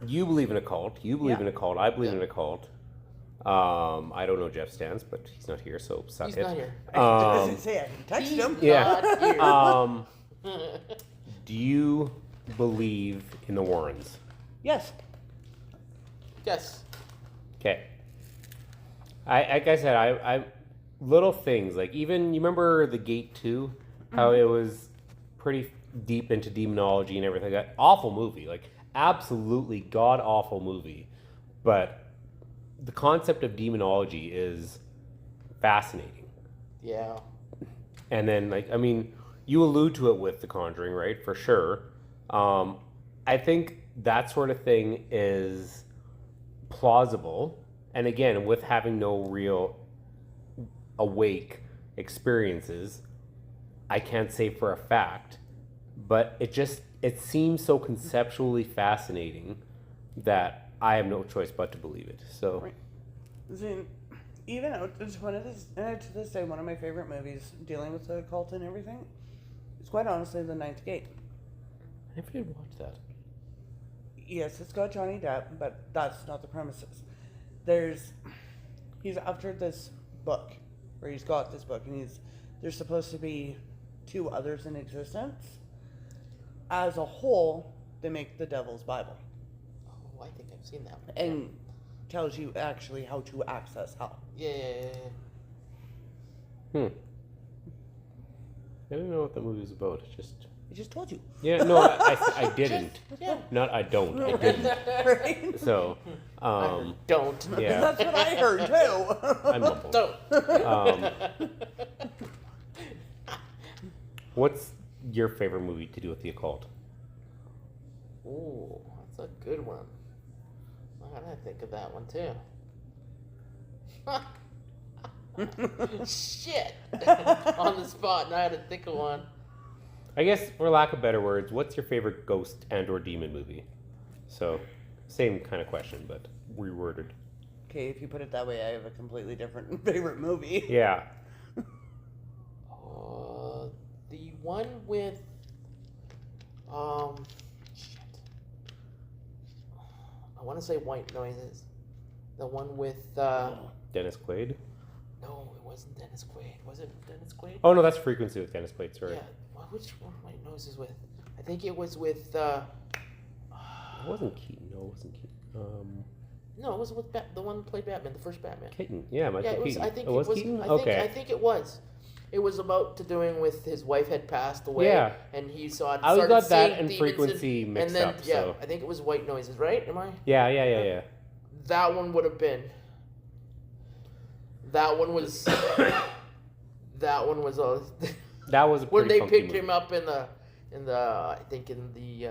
You believe in a cult. You believe in a cult. I believe in a cult. I don't know Jeff's stance, but he's not here, so suck He's it. not here. Does it say I can text He's him? Yeah. not here. Do you believe in the Warrens? Yes. Yes. Okay. Like I said, I little things like even you remember the Gate 2, how it was pretty deep into demonology and everything. That awful movie, like absolutely god awful movie. but the concept of demonology is fascinating. Yeah. And then, like, I mean, you allude to it with The Conjuring, right? For sure. I think that sort of thing is plausible. And again, with having no real awake experiences, I can't say for a fact, but it seems so conceptually fascinating that I have no choice but to believe it. So, Right. See, even it's one of this, to this day, one of my favorite movies dealing with the occult and everything. It's quite honestly The Ninth Gate. I never did watch that. Yes, it's got Johnny Depp, but that's not the premises. He's after this book, or he's got this book, and there's supposed to be 2 others in existence. As a whole, they make the Devil's Bible, Oh, I think I've seen that one. and tells you actually how to access hell. Yeah. I didn't know what the movie was about. It just... I just told you. Yeah, no, I didn't. Yeah. Not I don't. I didn't. Right? So, Don't. yeah, That's what I heard too. I mumbled. Don't. What's your favorite movie to do with the occult? Ooh, that's a good one. I gotta think of that one too. Shit! On the spot, now I gotta think of one. I guess, for lack of better words, what's your favorite ghost and or demon movie? So, same kind of question, but reworded. Okay, if you put it that way, I have a completely different favorite movie. Yeah. The one with shit. I want to say White Noises. The one with Dennis Quaid? no, it wasn't Dennis Quaid. Was it Dennis Quaid? Oh, no, that's Frequency with Dennis Quaid, sorry. Yeah. Which one White Noises with? I think it was with It wasn't Keaton. No, it wasn't Keaton. no, it was with the one who played Batman, the first Batman. Keaton. Yeah, Michael Yeah, it was. Keaton. I think it was Keaton? Okay. I think it was. It was about to doing with his wife had passed away. Yeah. And he saw. I always started got that seeing and demons Frequency mixed and then, up, yeah, so... I think it was White Noises, right? Am I? Yeah. That one would have been. That one was. That one was a. That was a when pretty they funky picked movie. him up in the I think in the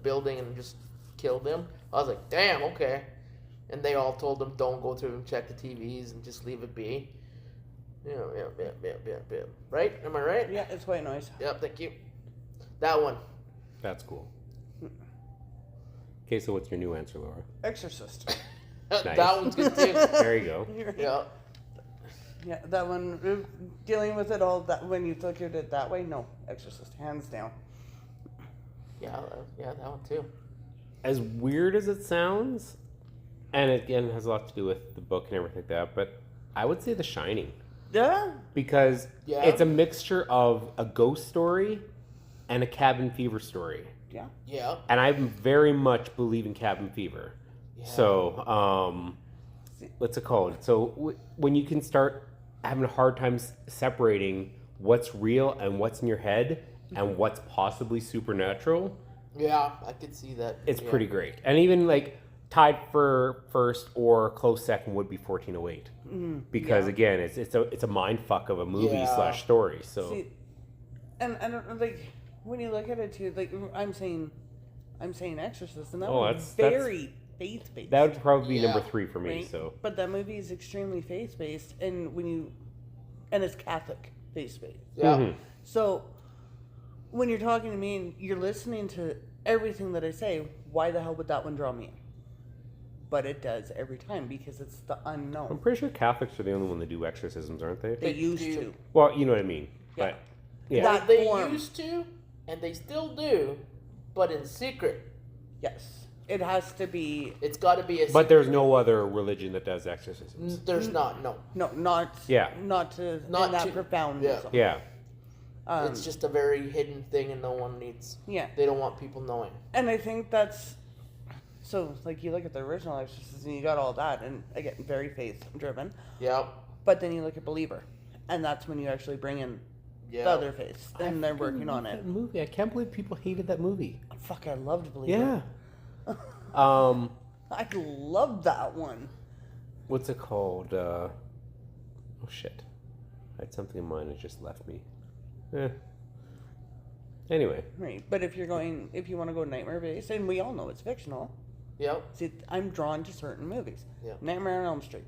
building and just killed him. I was like, damn, okay. And they all told him, don't go through and check the TVs and just leave it be. Yeah. Right? Am I right? Yeah, it's White Noise. Yep, thank you. That one. That's cool. Okay, so what's your new answer, Laura? Exorcist. Nice. That one's good too. There you go. Yeah. Yeah, that one, dealing with it all, that when you look at it that way, no, Exorcist, hands down. Yeah, that one too. As weird as it sounds, and it again has a lot to do with the book and everything like that, but I would say The Shining. Yeah? Because Yeah. it's a mixture of a ghost story and a cabin fever story. Yeah. Yeah. And I very much believe in cabin fever. Yeah. So, what's it called? So, when you can start having a hard time separating what's real and what's in your head and what's possibly supernatural, Yeah, I could see that. it's Yeah. pretty great. And even like tied for first or close second would be 1408. Because again, it's a mind fuck of a movie Yeah. / story. So See, and I don't like when you look at it too. Like I'm saying Exorcist, and that Oh, was that's very faith based. that would probably be Yeah. number 3 for me. right? So But that movie is extremely faith based, and it's Catholic faith based. Yeah. Mhm. So when you're talking to me and you're listening to everything that I say, why the hell would that one draw me in? But it does every time because it's the I'm unknown. pretty sure Catholics are the only one that do exorcisms, aren't they? They used do. to. Well, you know what I mean. Yeah. But yeah, That They form. used to, and they still do, but in secret. Yes. It has to be. It's got to be a. but there's no other religion that does exorcisms. There's not. No. No, not. Yeah. Not to. Not in that to- profound. yeah. Yeah. It's just a very hidden thing, and no one needs. Yeah. They don't want people knowing. And I think that's. So, like, you look at the original Exorcist and you got all that, and again, very faith driven. Yeah. But then you look at Believer, and that's when you actually bring in Yeah. the other faiths, and they're freaking working on love it. that movie. I can't believe people hated that movie. Fuck, I loved Believer. Yeah. I love that one. What's it called? Oh shit! I had something in mind. It just left me. Anyway. Right, but if you want to go nightmare based, and we all know it's fictional. Yep. See, I'm drawn to certain movies. Yep. Nightmare on Elm Street.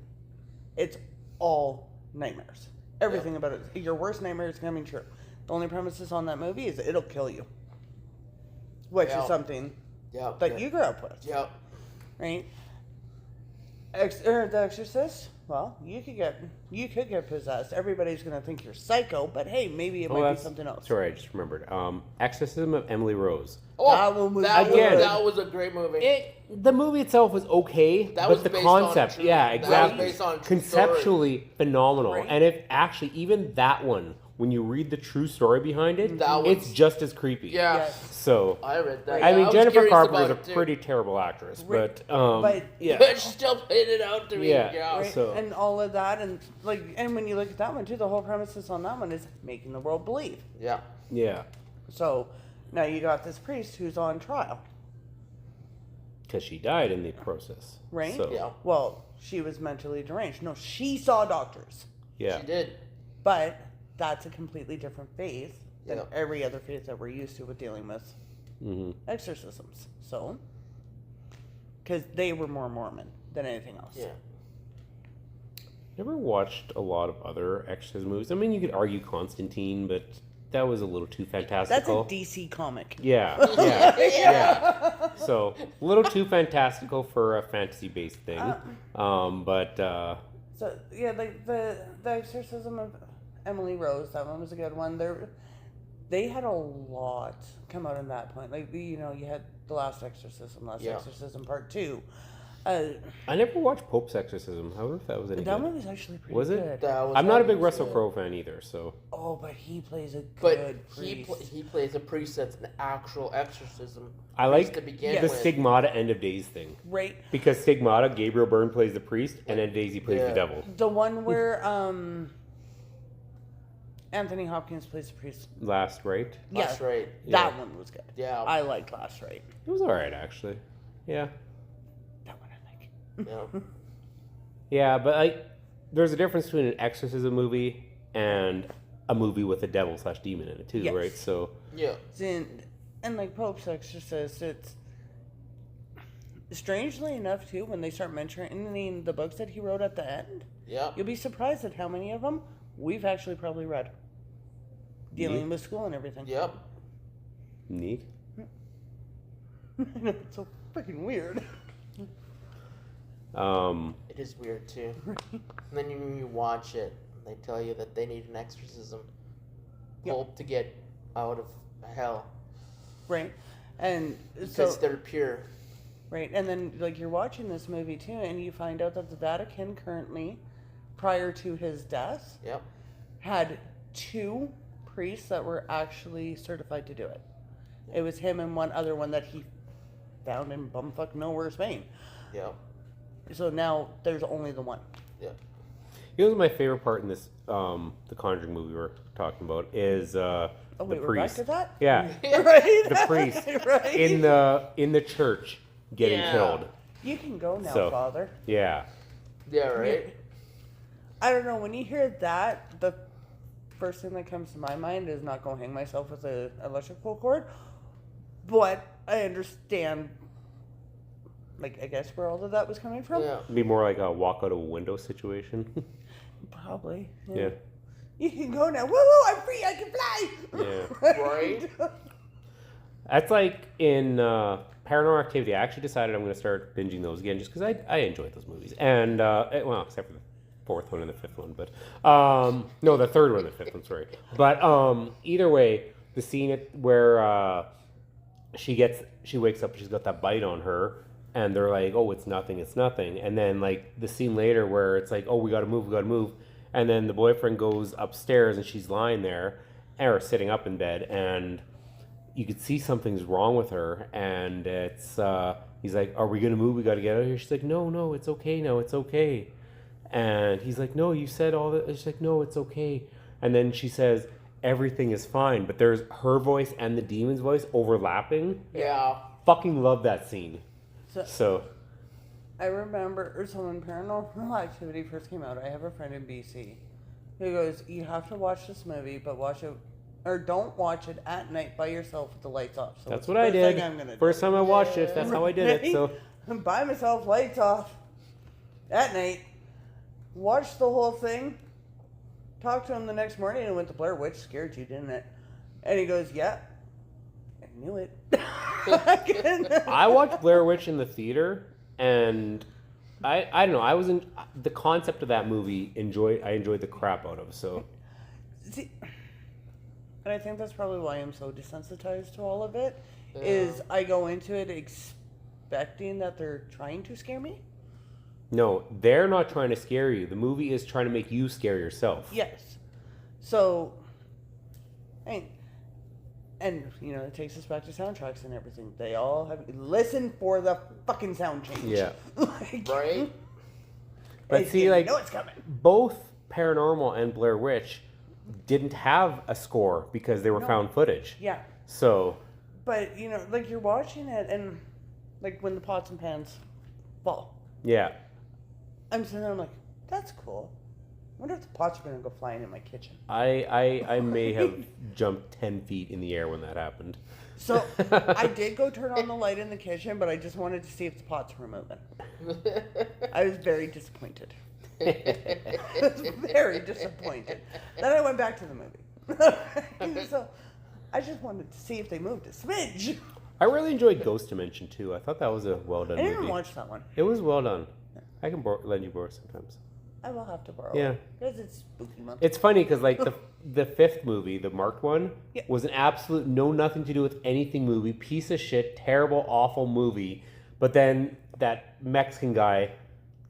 It's all nightmares. Everything about it. Your worst nightmare is coming true. The only premises on that movie is it'll kill you. Which is something that you grew up with. Yep. Right? The Exorcist, well, you could get possessed. Everybody's going to think you're psycho, but hey, maybe it might be something else. Sorry, I just remembered. Exorcism of Emily Rose. Oh, that was a great movie. The movie itself was okay, but the concept, exactly. That was based on a true conceptually story. phenomenal. Right. And if actually, even that one, when you read the true story behind it, That it's just as creepy. Yeah. Yes. So, I read that. I mean, was Jennifer curious Carpenter about is it, a too. pretty terrible actress, Right. but yeah. But she still played it out to me. Yeah. Yeah. Right? So- And all of that, and when you look at that one too, the whole premises on that one is making the world believe. Yeah. Yeah. So now you got this priest who's on trial, Because she died in the process. right? So, Yeah. Well, she was mentally deranged. No, she saw doctors, yeah. She did. but that's a completely different faith than Yeah. every other faith that we're used to with dealing with Mm-hmm. exorcisms. So, because they were more Mormon than anything else. Yeah. Never watched a lot of other exorcism movies. I mean, you could argue Constantine, but that was a little too That's a fantastical. DC comic. Yeah, yeah. So, a little too fantastical for a fantasy-based thing. But, So yeah, like the Exorcism of Emily Rose, that one was a good one. They had a lot come out in that point. Like you had the Last Exorcism, Exorcism Part 2. I never watched Pope's Exorcism. I wonder if that was any That good. one was actually pretty Was it? good. That was I'm not a big good. Russell Crowe fan either, so. Oh, but he plays a But good priest. he plays a priest that's an actual exorcism. I priest like to begin the with. Stigmata End of Days thing. Right. Because Stigmata, Gabriel Byrne plays the priest, and End of Days he plays the Yeah. devil. The one where Anthony Hopkins plays the priest. Last, right? That's right. That Yeah. one was good. Yeah. I liked Last Right. It was alright, actually. Yeah. That one I like. Yeah. Yeah, but there's a difference between an exorcism movie and a movie with a devil / demon in it too, Yes. right? So Yeah. And like Pope's Exorcist, it's strangely enough too, when they start mentioning the books that he wrote at the end, Yeah. you'll be surprised at how many of them we've actually probably read. Dealing with school and everything. Yep. neat. It's so freaking weird. It is weird too. And then you watch it, and they tell you that they need an exorcism, Yep. Pope to get out of hell Right. And because so they're pure. right, and then like you're watching this movie too, and you find out that the Vatican currently, prior to his death, Yep. had 2 priests that were actually certified to do it. It was him and one other one that he found in bumfuck nowhere, Spain. Yep. So now there's only the one. Yep. You know, my favorite part in this, the Conjuring movie we're talking about is Oh the wait, we're back priest. to that? Yeah, Right? the priest Right? in the church getting Yeah. killed. You can go now, So- Father. Yeah, Yeah. Right. I don't know, when you hear that, the first thing that comes to my mind is not going to hang myself with an electrical cord. But I understand, like, I guess where all of that was coming from. Yeah. it'd be more like a walk out of a window situation. Probably. Yeah. You can go now. Woo woo, I'm free, I can fly. Yeah. Right. That's like in Paranormal Activity. I actually decided I'm going to start binging those again just because I enjoyed those movies. And, well, except for the 4th one and the 5th one. But, no, the 3rd one and the 5th one, sorry. But either way, the scene where she wakes up and she's got that bite on her. And they're like, oh, it's nothing. And then, like, the scene later where it's like, oh, we got to move. And then the boyfriend goes upstairs and she's lying there or sitting up in bed. And you could see something's wrong with her. And it's, he's like, are we going to move? We got to get out of here. She's like, no, it's okay now. It's okay. And he's like, no, you said all that. She's like, no, it's okay. And then she says, everything is fine. But there's her voice and the demon's voice overlapping. Yeah. Fucking love that scene. So, So, I remember, so when Paranormal Activity first came out, I have a friend in BC who goes, you have to watch this movie, but watch it, or don't watch it at night by yourself with the lights off. So That's what I did. First time I watched it, that's how I did it. So by myself, lights off, at night, watched the whole thing, talked to him the next morning, and went to Blair Witch. Scared you, didn't it? And he goes, yeah, I knew it. I watched Blair Witch in the theater, and I don't know. I was in the concept of that movie. I enjoyed the crap out of. So, see, and I think that's probably why I'm so desensitized to all of it. Is I go into it expecting that they're trying to scare me. No, they're not trying to scare you. The movie is trying to make you scare yourself. Yes. So, and you know, it takes us back to soundtracks and everything. They all have listen for the fucking sound change. Yeah. Right. But see, like, you know it's coming. Both Paranormal and Blair Witch didn't have a score because they were found footage. Yeah. So. But you know, like you're watching it, and like when the pots and pans fall. Yeah. I'm sitting there, I'm like, that's cool. I wonder if the pots are going to go flying in my kitchen. I may have jumped 10 feet in the air when that happened. So I did go turn on the light in the kitchen, but I just wanted to see if the pots were moving. I was very disappointed. I was very disappointed. Then I went back to the movie. So I just wanted to see if they moved a smidge. I really enjoyed Ghost Dimension too. I thought that was a well done movie. I didn't watch that one. It was well done. I can lend you borrow sometimes. I will have to borrow Yeah. it. Because it's spooky month. It's funny because like the fifth movie, the marked one, Yeah. was an absolute nothing to do with anything movie, piece of shit, terrible, awful movie. But then that Mexican guy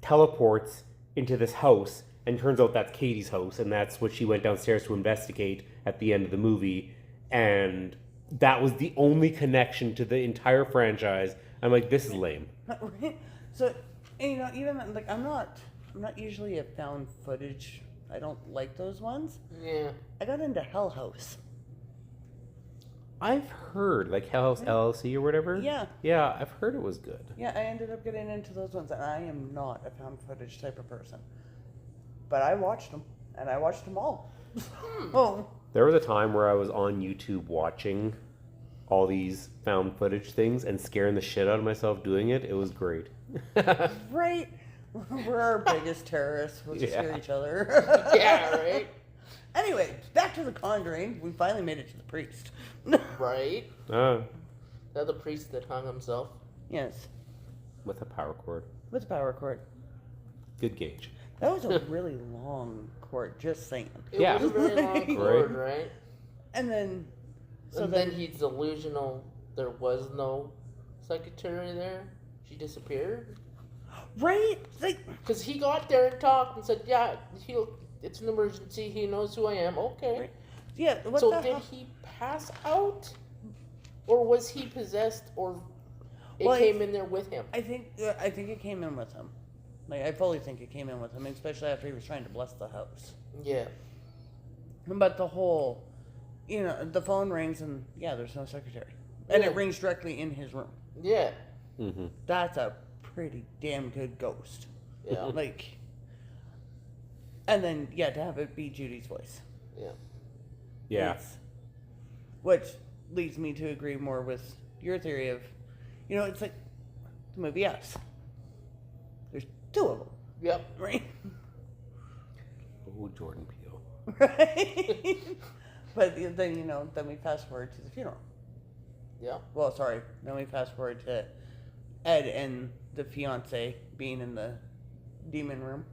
teleports into this house, and turns out that's Katie's house, and that's what she went downstairs to investigate at the end of the movie. And that was the only connection to the entire franchise. I'm like, this is lame. Right? So, and, you know, even like I'm not usually a found footage. I don't like those ones. Yeah. I got into Hell House. I've heard, like Hell House LLC or whatever. Yeah. Yeah, I've heard it was good. Yeah, I ended up getting into those ones, and I am not a found footage type of person. But I watched them, and I watched them all. Oh. There was a time where I was on YouTube watching all these found footage things and scaring the shit out of myself doing it. It was great. Right? We're our biggest terrorists. We'll just scare each other. Yeah, right? Anyway, back to the Conjuring. We finally made it to the priest. Right? Uh, Is that the priest that hung himself? Yes. with a power cord. With the power cord. Good gauge. That was a really long cord, just saying. It Yeah. was a very long cord, right? And then... And then he's delusional. There was no secretary there. She disappeared. Right? Like... Because he got there and talked and said, yeah, it's an emergency. He knows who I am. Okay. Right. Yeah, what So the did hell? he pass out? Or was he possessed? Or it Well, came in there with him? I think it came in with him. Like, I fully think it came in with him, especially after he was trying to bless the house. Yeah. But the whole, the phone rings and, yeah, there's no secretary. And Yeah. it rings directly in his room. Yeah. Mm-hmm. That's a pretty damn good ghost. Yeah. Like, and then, yeah, to have it be Judy's voice. Yeah. Yeah. Which leads me to agree more with your theory of, it's like the movie Us. There's two of them, Yep. right? Oh, Jordan Peele. Right? But then, then we fast forward to the funeral. Yeah. Well, sorry. Then we fast forward to Ed and the fiance being in the demon room.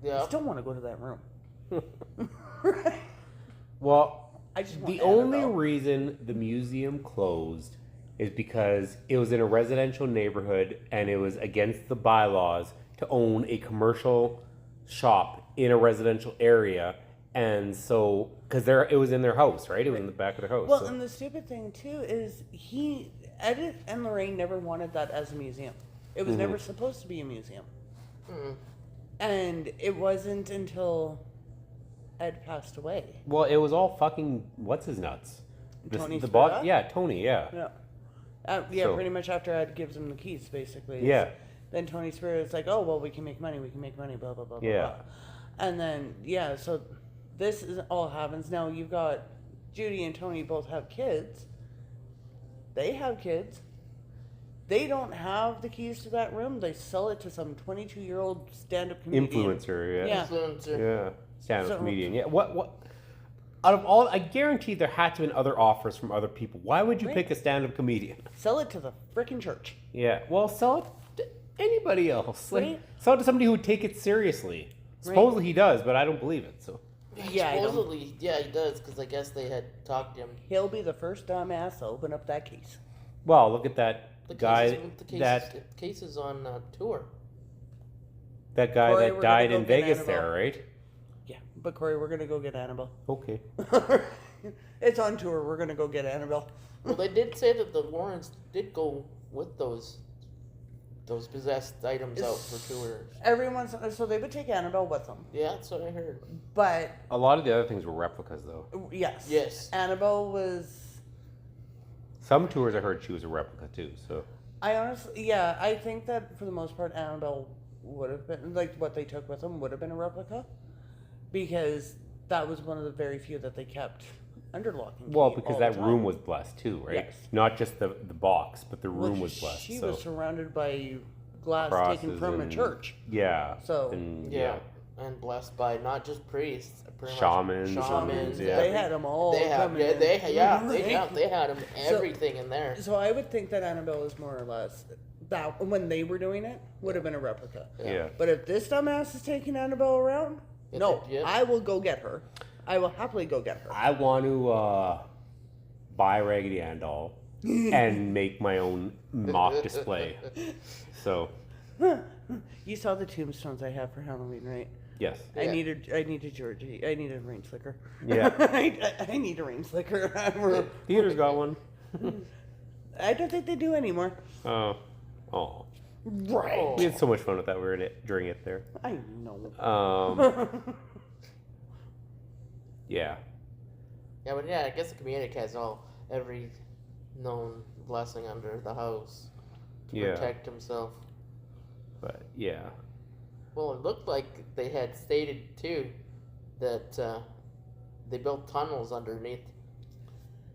Yeah. I still want to go to that room. Right? Well, I just want the Annabelle. only reason the museum closed is because it was in a residential neighborhood and it was against the bylaws to own a commercial shop in a residential area. And so, because it was in their house, right? It was in the back of their house. Well, so. and the stupid thing, too, is Ed and Lorraine never wanted that as a museum. It was never supposed to be a museum. Mm. And it wasn't until Ed passed away. Well, it was all fucking what's his nuts. Tony the Spada? Yeah, Tony. Yeah. Yeah. Yeah, So- pretty much after Ed gives him the keys, basically. Yeah. then Tony Spirit's like, oh, well, we can make money, blah, blah, blah, Yeah. blah. And then, yeah, so this is all happens. Now you've got Judy and Tony both have kids. They have kids. They don't have the keys to that room. They sell it to some 22-year-old stand-up comedian. Influencer, yeah. Yeah. Influencer. Yeah. Stand-up So- comedian. Yeah. What? Out of all, I guarantee there had to have been other offers from other people. Why would you Right. pick a stand-up comedian? Sell it to the freaking church. Yeah. Well, sell it to anybody else. Like, Right. sell it to somebody who would take it seriously. Supposedly he does, but I don't believe it. So. Yeah, I don't. Supposedly, yeah, he does, because I guess they had talked to him. He'll be the first dumbass to open up that case. Well, look at that The guy. cases on tour. That guy Corey, that we're died gonna in go get Vegas Annabelle. there, right? Yeah, but Corey, we're gonna go get Annabelle. Okay. It's on tour. We're gonna go get Annabelle. Well, they did say that the Warrens did go with those possessed items out for tours. Everyone's so they would take Annabelle with them, Yeah, that's what I heard. but A lot of the other things were replicas, though. yes, Yes. Annabelle was. Some tours I heard she was a replica too. So. I honestly, yeah, I think that for the most part, Annabelle would have been like what they took with them would have been a replica, because that was one of the very few that they kept under lock and key. Well, because all that the time. room was blessed too, right? Yes. Not just the box, but the room Which was blessed. She so. was surrounded by glass Crosses taken from a and- church. Yeah. So- and, Yeah. And blessed by not just priests, pretty Shamans, much shamans. yeah. They had them all. They had, coming yeah, in. they Right? had them everything in there. So I would think that Annabelle is more or less that when they were doing it would have been a replica. Yeah. But if this dumbass is taking Annabelle around, Yeah, no, yeah. I will go get her. I will happily go get her. I want to buy a Raggedy Ann doll and make my own mock display. So, You saw the tombstones I have for Halloween, right? yes. Yeah. I need a Georgie. I need a rain slicker. Yeah. I need a rain slicker. Theater's got one. I don't think they do anymore. Oh. Oh. Right. We had so much fun with that during it there. I know. Yeah. Yeah, but yeah, I guess the community has every known blessing under the house to Yeah. protect himself. But yeah. Well, it looked like they had stated too that they built tunnels underneath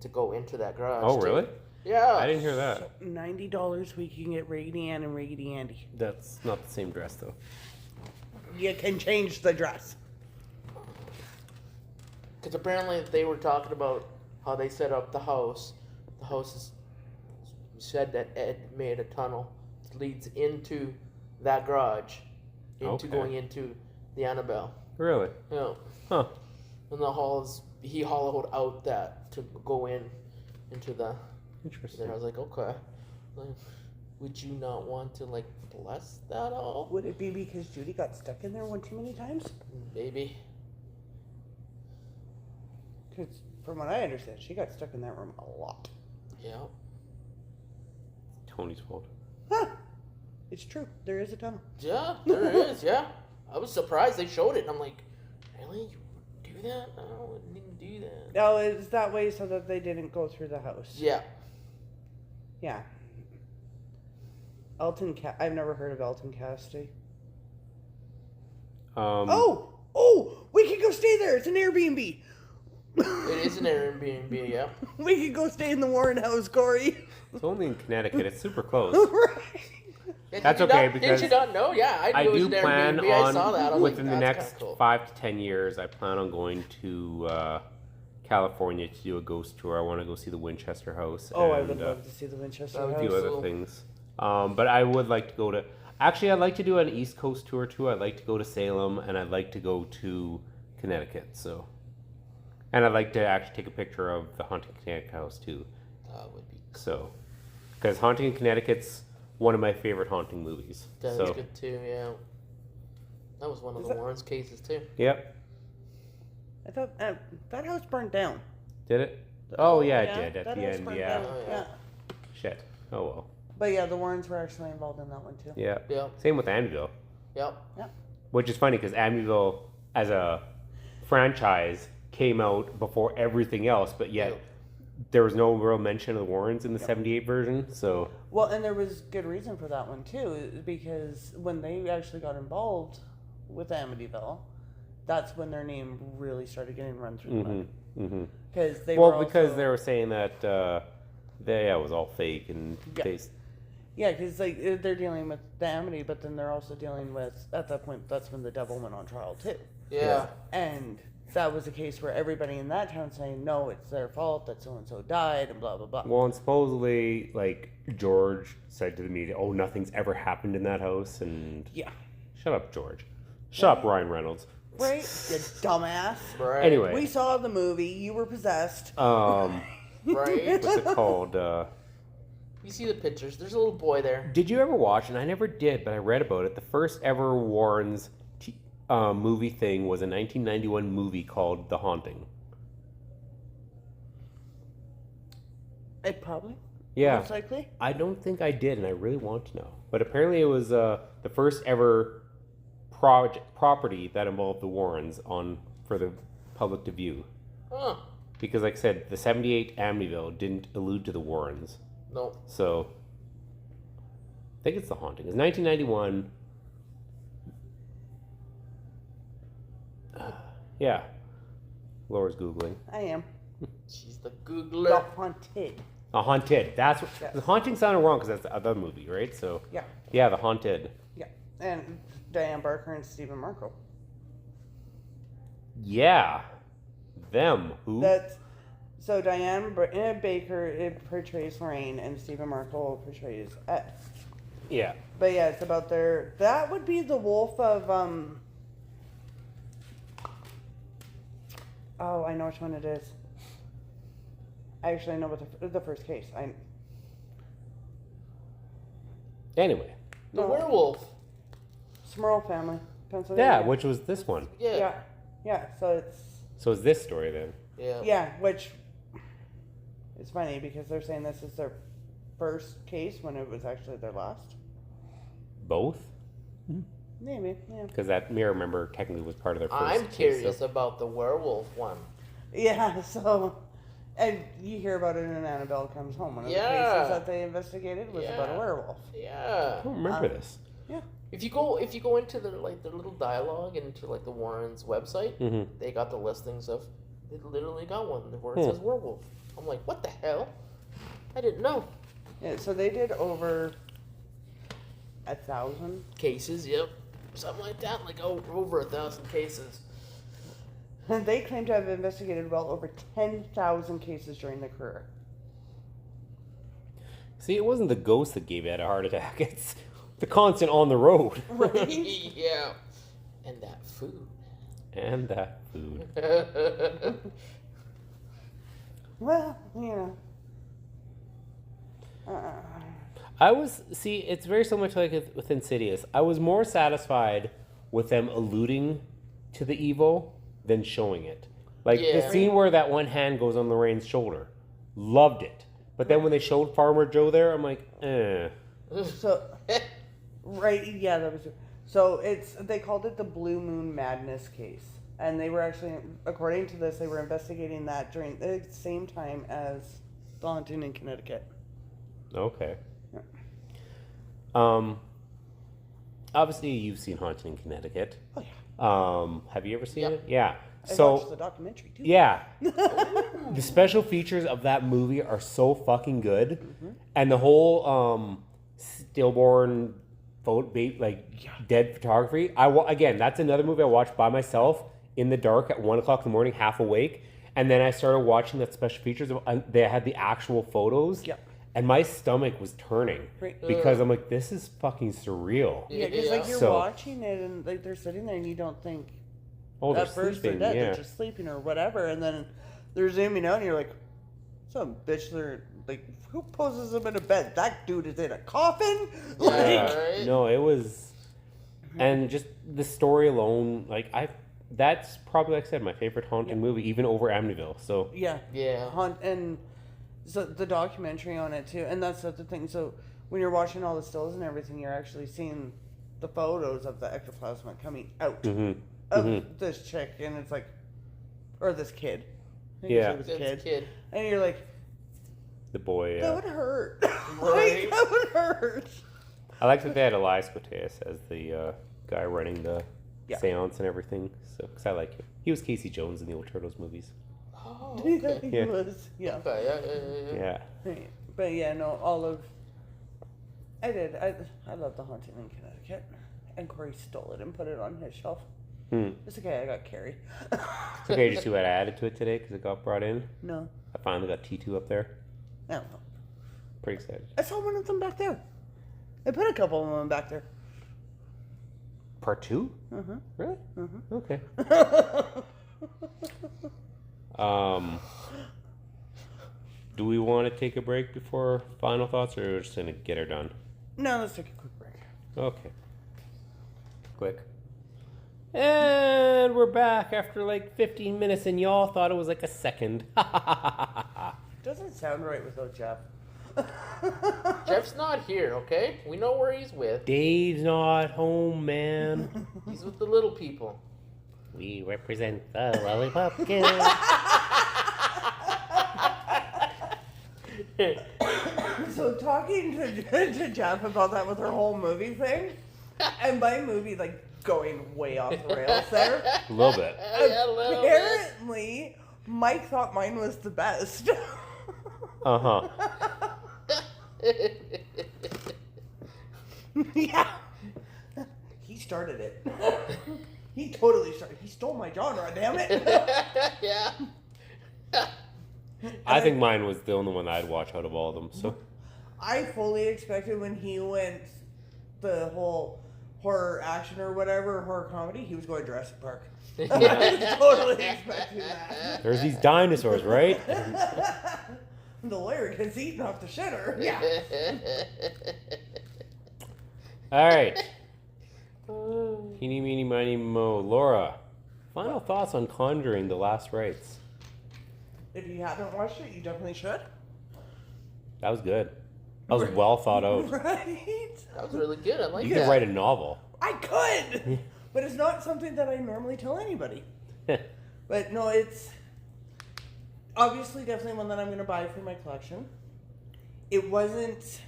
to go into that garage. Oh, too. really? Yeah. I didn't hear that. $90 we can get Raggedy Ann and Raggedy Andy. That's not the same dress though. You can change the dress. Because apparently they were talking about how they set up the house. The house is said that Ed made a tunnel that leads into that garage, into Okay. going into the Annabelle. Really? Yeah. Huh. And the halls, he hollowed out that to go into the. Interesting. Then I was like, okay. Like, would you not want to like bless that all? Would it be because Judy got stuck in there one too many times? Maybe. Because from what I understand, she got stuck in that room a lot. Yeah. Tony's fault. Huh. It's true. There is a tunnel. Yeah, there is. Yeah. I was surprised they showed it, and I'm like, really? You do that? No, I didn't do that. No, it's that way so that they didn't go through the house. Yeah. Yeah. I've never heard of Elton Cassidy. Oh, we could go stay there. It's an Airbnb. It is an Airbnb, yeah. We could go stay in the Warren house, Corey. It's only in Connecticut. It's super close. Right. Yeah, That's did you okay, not, because did you not know? Yeah, I I knew it was do an plan Airbnb. I saw that. on I'm within like, the that's next kinda cool. 5 to 10 years. I plan on going to California to do a ghost tour. I want to go see the Winchester House. Oh, I and, would love to see the Winchester that would a be house. few Cool. other things. But I would like to go to. Actually, I'd like to do an East Coast tour too. I'd like to go to Salem, and I'd like to go to Connecticut. So, and I'd like to actually take a picture of the Haunting Connecticut house too. That would be cool. So, because Haunting in Connecticut's one of my favorite haunting movies. That so, was good too, yeah. That was one of Is the that- Warrens cases too. Yep. I thought that house burnt down. Did it? Oh yeah, it did that at the house end. burnt Yeah. down, Oh, yeah. yeah. Shit. Oh well. But yeah, the Warrens were actually involved in that one too. Yeah. Yep. Same with Amityville, Yep. which is funny because Amityville as a franchise came out before everything else, but yet Yep. there was no real mention of the Warrens in the 78 version, so... Well, and there was good reason for that one, too, because when they actually got involved with Amityville, that's when their name really started getting run through the mud. Mm-hmm. Because they because they were saying that it was all fake, and they... Yeah, because like, they're dealing with the Amity, but then they're also dealing with, at that point, that's when the devil went on trial, too. Yeah. And that was a case where everybody in that town saying, no, it's their fault that so-and-so died, and blah, blah, blah. Well, and supposedly, like, George said to the media, oh, nothing's ever happened in that house, and... Yeah. Shut up, George. Shut up, Ryan Reynolds. Right? You dumbass. Right. Anyway. We saw the movie. You were possessed. Right. What's it called? You see the pictures. There's a little boy there. Did you ever watch, and I never did, but I read about it, the first ever Warrens movie thing was a 1991 movie called The Haunting. It probably. Yeah. Most likely. I don't think I did, and I really want to know. But apparently it was the first ever property that involved the Warrens for the public to view. Huh. Because, like I said, the 78 Amityville didn't allude to the Warrens. Nope. So, I think it's The Haunting. It's 1991. Yeah. Laura's Googling. I am. She's the The Googler. Haunted. The Haunted. That's what... Yes. The Haunting sounded wrong because that's the other movie, right? So, Yeah. yeah, The Haunted. Yeah. And Diane Barker and Stephen Marco. Yeah. Them. Who? So Diane Baker, it portrays Lorraine, and Stephen Marco portrays Ed. Yeah. But yeah, it's about that would be the wolf of, oh, I know which one it is. Actually, I know what the first case. Anyway. The werewolf. Smurl family, Pennsylvania. Yeah, which was this one. Yeah. Yeah. Yeah, so So it's this story then. Yeah. yeah, which is funny because they're saying this is their first case when it was actually their last. Both? Maybe, yeah. Because that Mirror Member technically was part of their first I'm case, curious so- about the werewolf one. Yeah, so, and you hear about it in Annabelle Comes Home. One of the Yeah. cases that they investigated was about a Yeah. werewolf. Yeah. I don't remember this. Yeah. If you go into their little dialogue into like the Warrens website, Mm-hmm. they got the listings of. They literally got one where it says werewolf. I'm like, what the hell? I didn't know. Yeah, so they did over 1,000. Cases, yep, something like that. Like over 1,000 cases. And they claim to have investigated well over 10,000 cases during their career. See, it wasn't the ghost that gave Ed a heart attack. It's the constant on the road. Right? Yeah, and that food. And that food. Well, you know. It's very similar to like with Insidious. I was more satisfied with them alluding to the evil than showing it. Like the Yeah. scene where that one hand goes on Lorraine's shoulder. Loved it. But then when they showed Farmer Joe there, I'm like, eh. So, right, yeah, that was. So they called it the Blue Moon Madness case, and they were actually, according to this, they were investigating that during the same time as the haunting in Connecticut. Okay. Yeah. Obviously you've seen Haunting in Connecticut. Oh yeah, Have you ever seen Yeah. it? Yeah. I So watched the documentary too. yeah. The special features of that movie are so fucking good. And the whole stillborn dead photography. Again, that's another movie I watched by myself in the dark at 1 o'clock in the morning, half awake. And then I started watching that special features. They had the actual photos. Yep. And my stomach was turning. Right. Because I'm like, this is fucking surreal. Yeah, because like you're So- watching it and like they're sitting there and you don't think Oh, they're at first sleeping, they're dead, yeah. they're just sleeping or whatever, and then they're zooming out and you're like, some bitch, they're like, who poses them in a bed? That dude is in a coffin? Yeah, Like, right? No, it was, and just the story alone, that's probably, like I said, my favorite haunting movie, even over Amityville. So yeah. Yeah. And so the documentary on it too, and that's the thing. So when you're watching all the stills and everything, you're actually seeing the photos of the ectoplasm coming out of this chick, and it's like, or this kid. I think Yeah. it was a That's kid. kid. And you're like, The boy. That would hurt. Right. That would hurt. I like that they had Elias Koteas as the guy running the Yeah. seance and everything. So, because I like him. He was Casey Jones in the old Turtles movies. Oh, okay. He Yeah. was, yeah. Okay, yeah. Yeah. Right. But yeah, no, all of. I did. I love The Haunting in Connecticut. And Corey stole it and put it on his shelf. It's okay, I got Carrie. It's okay, just see what I added to it today because it got brought in. No. I finally got T2 up there. I don't know. Pretty excited. I saw one of them back there. I put a couple of them back there. Part 2? Uh-huh. Really? Uh-huh. Okay. Do we want to take a break before final thoughts, or are we just going to get her done? No, let's take a quick break. Okay. Quick. And we're back after like 15 minutes, and y'all thought it was like a second. Doesn't sound right without Jeff. Jeff's not here, okay? We know where he's with. Dave's not home, man. He's with the little people. We represent the Lollipop Kid. So talking to Jeff about that with her whole movie thing, and by movie, like going way off the rails there. A little bit. Yeah, a little bit. Apparently, Mike thought mine was the best. Uh-huh. Yeah. He started it. He totally started. He stole my genre, damn it. Yeah. I think mine was the only one I'd watch out of all of them, so. I fully expected when he went the whole horror action or whatever, horror comedy, he was going Jurassic Park. I was totally expecting that. There's these dinosaurs, right? The lawyer gets eaten off the shitter. Yeah. All right. Eeny, meeny, miny, mo. Laura, final thoughts on Conjuring: The Last Rites? If you haven't watched it, you definitely should. That was good. That was well thought out. Right? That was really good. I like You that. could write a novel. I could! But it's not something that I normally tell anybody. But no, it's obviously definitely one that I'm going to buy for my collection. It wasn't...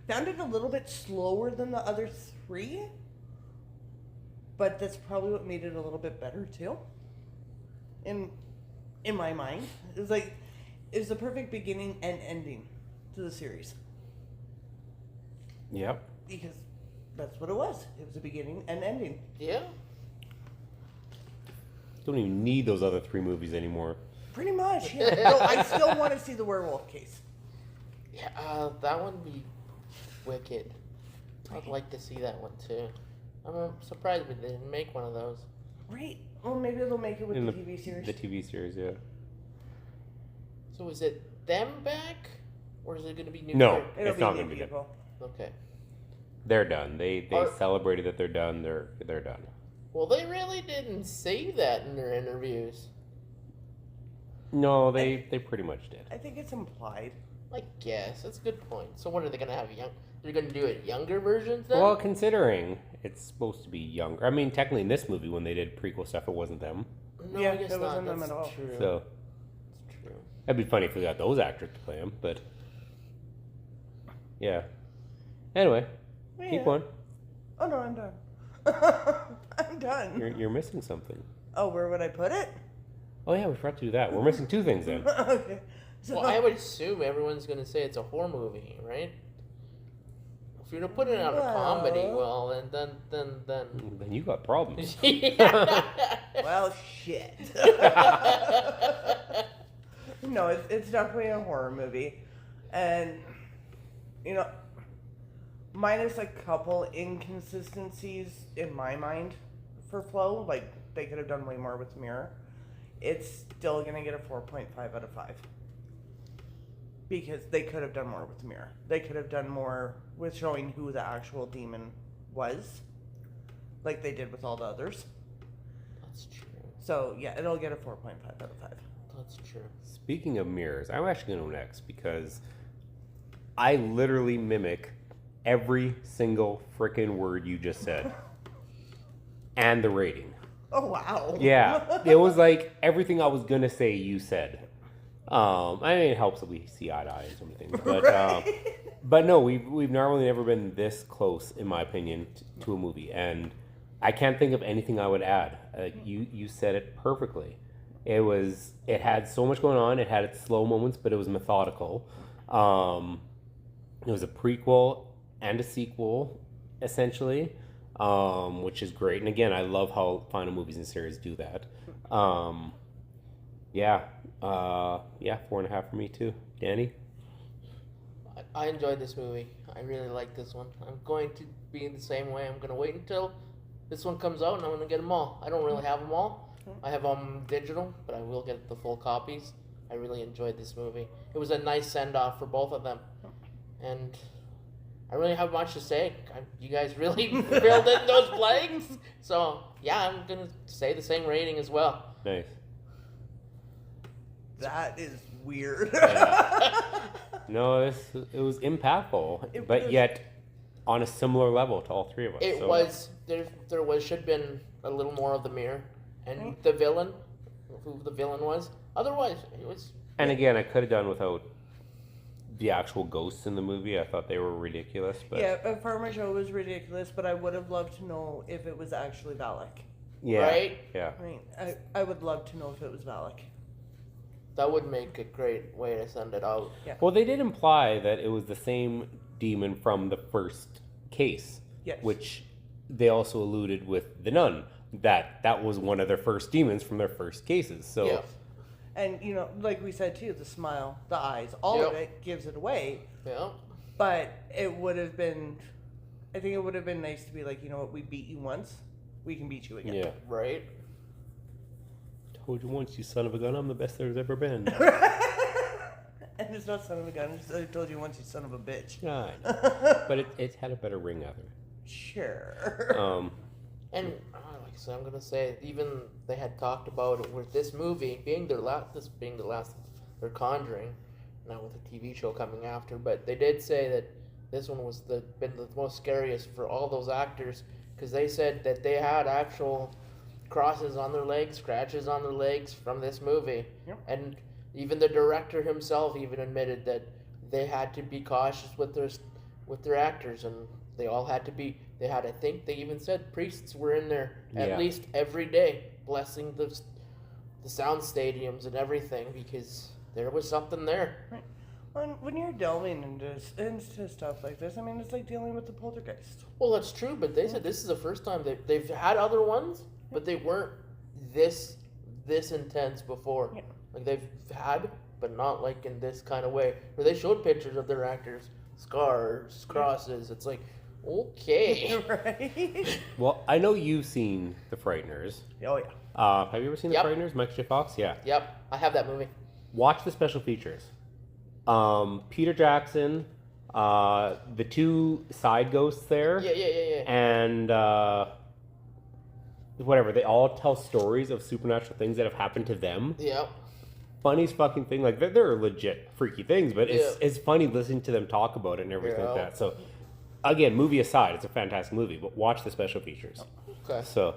Found it a little bit slower than the other three. But that's probably what made it a little bit better too. In my mind. It was the perfect beginning and ending to the series. Yep. Because that's what it was. It was a beginning and ending. Yeah. Don't even need those other 3 movies anymore. Pretty much, yeah. No, I still want to see the werewolf case. Yeah, that one would be wicked. I'd like to see that one too. I'm surprised we didn't make one of those. Right. Well, maybe they'll make it with In the TV series. The TV series, yeah. So is it them back? Or is it going to be new? No. characters? It'll It's be not new gonna be good. people. Okay. They're done. They Are- celebrated that they're done. They're done. Well, they really didn't say that in their interviews. No, they pretty much did. I think it's implied. I guess. That's a good point. So what are they going to have? They're going to do it younger versions then? Well, considering it's supposed to be younger. I mean, technically in this movie when they did prequel stuff, it wasn't them. no, Yeah, I guess it wasn't not. them That's at all. True. So That's true. that'd be funny if we got those actors to play them, but yeah. Anyway, Yeah. keep going. Oh no, I'm done. I'm done. You're missing something. Oh, where would I put it? Oh yeah, we forgot to do that. We're missing 2 things then. Okay. So, Well, I would assume everyone's going to say it's a horror movie, right? If you're going to put it on a comedy, Well- well, then. Then you got problems. Yeah. well, shit. No, it's definitely a horror movie. And, you know, minus a couple inconsistencies in my mind for flow, like they could have done way more with Mirror, it's still going to get a 4.5 out of 5. Because they could have done more with Mirror. They could have done more with showing who the actual demon was, like they did with all the others. That's true. So, yeah, it'll get a 4.5 out of 5. That's true. Speaking of mirrors, I'm actually going to go next because I literally mimic every single freaking word you just said. And the rating. Oh, wow. Yeah, it was like everything I was going to say you said. I mean, it helps that we see eye to eye and some things, but no, we've normally never been this close, in my opinion, to a movie, and I can't think of anything I would add. You said it perfectly. It had so much going on. It had its slow moments, but it was methodical. It was a prequel and a sequel, essentially, which is great. And again, I love how final movies and series do that. Yeah, 4.5 for me too. Danny? I enjoyed this movie. I really like this one. I'm going to be the same way. I'm going to wait until this one comes out and I'm going to get them all. I don't really have them all. I have them digital, but I will get the full copies. I really enjoyed this movie. It was a nice send-off for both of them. And I really have much to say. You guys really filled in those blanks. So, yeah, I'm going to say the same rating as well. Nice. That is weird. Yeah. No, it was impactful, but yet on a similar level to all three of us. It was, should have been a little more of the mirror. And the villain, who the villain was. Otherwise, it was... And again, I could have done without the actual ghosts in the movie. I thought they were ridiculous. But Yeah, Farmer Joe was ridiculous, but I would have loved to know if it was actually Valak. yeah, Right? yeah. I mean, I would love to know if it was Valak. That would make a great way to send it out. Yeah. Well, they did imply that it was the same demon from the first case, Yes. which they also alluded with the nun. That was one of their first demons from their first cases. So Yeah. And, you know, like we said too, the smile, the eyes, all of it gives it away. Yeah. But it would have been, I think it would have been nice to be like, you know what, we beat you once, we can beat you again. yeah. Right? Told you once, you son of a gun, I'm the best there's ever been. And it's not son of a gun, it's, I told you once, you son of a bitch. Yeah, I know. But it had a better ring out Sure. And like I said, I'm gonna say, even they had talked about it with this movie being their last, their Conjuring, not with a TV show coming after. But they did say that this one was been the most scariest for all those actors, because they said that they had actual crosses on their legs, scratches on their legs from this movie, and even the director himself even admitted that they had to be cautious with their actors, and they all had to be. They had, I think, they even said priests were in there at least every day, blessing the sound stadiums and everything, because there was something there. Right. When you're delving into stuff like this, I mean, it's like dealing with the poltergeist. Well, that's true, but they said this is the first time they've had other ones, but they weren't this intense before. Yeah. Like they've had, but not like in this kind of way, where they showed pictures of their actors, scars, crosses. It's like, okay. Right? Well, I know you've seen The Frighteners. Oh, yeah. Have you ever seen The Frighteners? Michael J. Fox? Yeah. Yep, I have that movie. Watch the special features. Peter Jackson, the two side ghosts there, Yeah. and whatever. They all tell stories of supernatural things that have happened to them. Yep. Funniest fucking thing. Like they're legit freaky things, but it's funny listening to them talk about it and everything like that. So, again, movie aside, it's a fantastic movie, but watch the special features. Okay. So.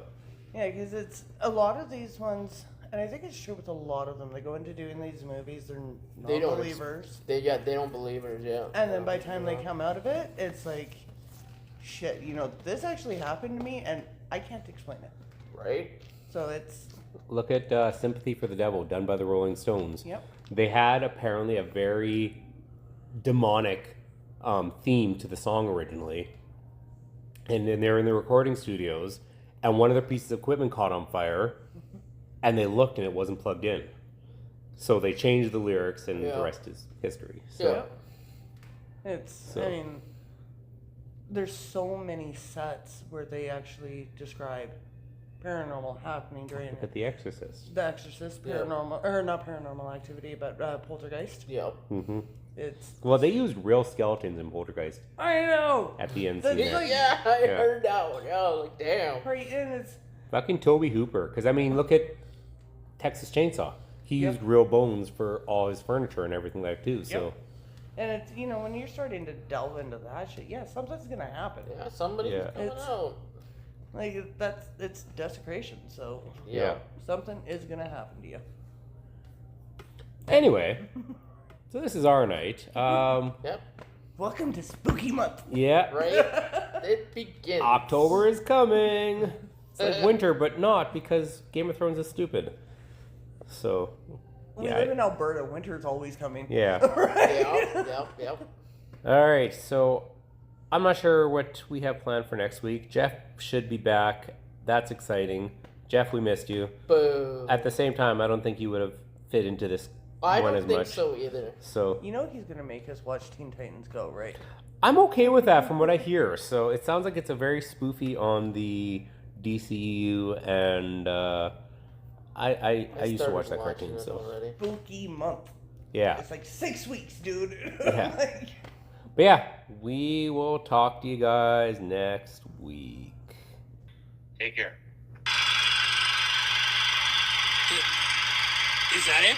Yeah, because it's a lot of these ones, and I think it's true with a lot of them. They go into doing these movies, they're not believers. They don't believe it, yeah. And then by the time they come out of it, it's like, shit, you know, this actually happened to me, and I can't explain it. Right? So it's... Look at Sympathy for the Devil, done by the Rolling Stones. Yep. They had apparently a very demonic theme to the song originally. And then they're in the recording studios, and one of their pieces of equipment caught on fire, and they looked and it wasn't plugged in. So they changed the lyrics, and the rest is history. So, I mean, there's so many sets where they actually describe paranormal happening during look at The Exorcist. The Exorcist, paranormal, or not paranormal activity, but poltergeist. Yep. Mm-hmm. It's... Well, they used real skeletons in Poltergeist I know! at the end That's scene. like- I heard that one. Yeah, like, damn. Right, and it's... Fucking Toby Hooper. Because, I mean, look at Texas Chainsaw. He used real bones for all his furniture and everything like that, too. So. And it's, you know, when you're starting to delve into that shit, something's gonna happen. Yeah, somebody's coming out. Like, it's desecration, so Yeah. something is gonna happen to you. Anyway, so this is our night. Yep. Welcome to Spooky Month. Yeah. Right? It begins. October is coming. It's like winter, but not because Game of Thrones is stupid. So, We yeah. live in Alberta. Winter's always coming. Yeah. Right? Yep. All right, so I'm not sure what we have planned for next week. Jeff should be back. That's exciting. Jeff, we missed you. Boo. At the same time, I don't think you would have fit into this I one don't as think much. so either. So You know he's going to make us watch Teen Titans Go, right? I'm okay with that from what I hear. So it sounds like it's a very spoofy on the DCU, and I used to watch that watching cartoon. it So already. Spooky Month. yeah, It's like 6 weeks, dude. Yeah. Like, but yeah, we will talk to you guys next week. Take care. Is that it?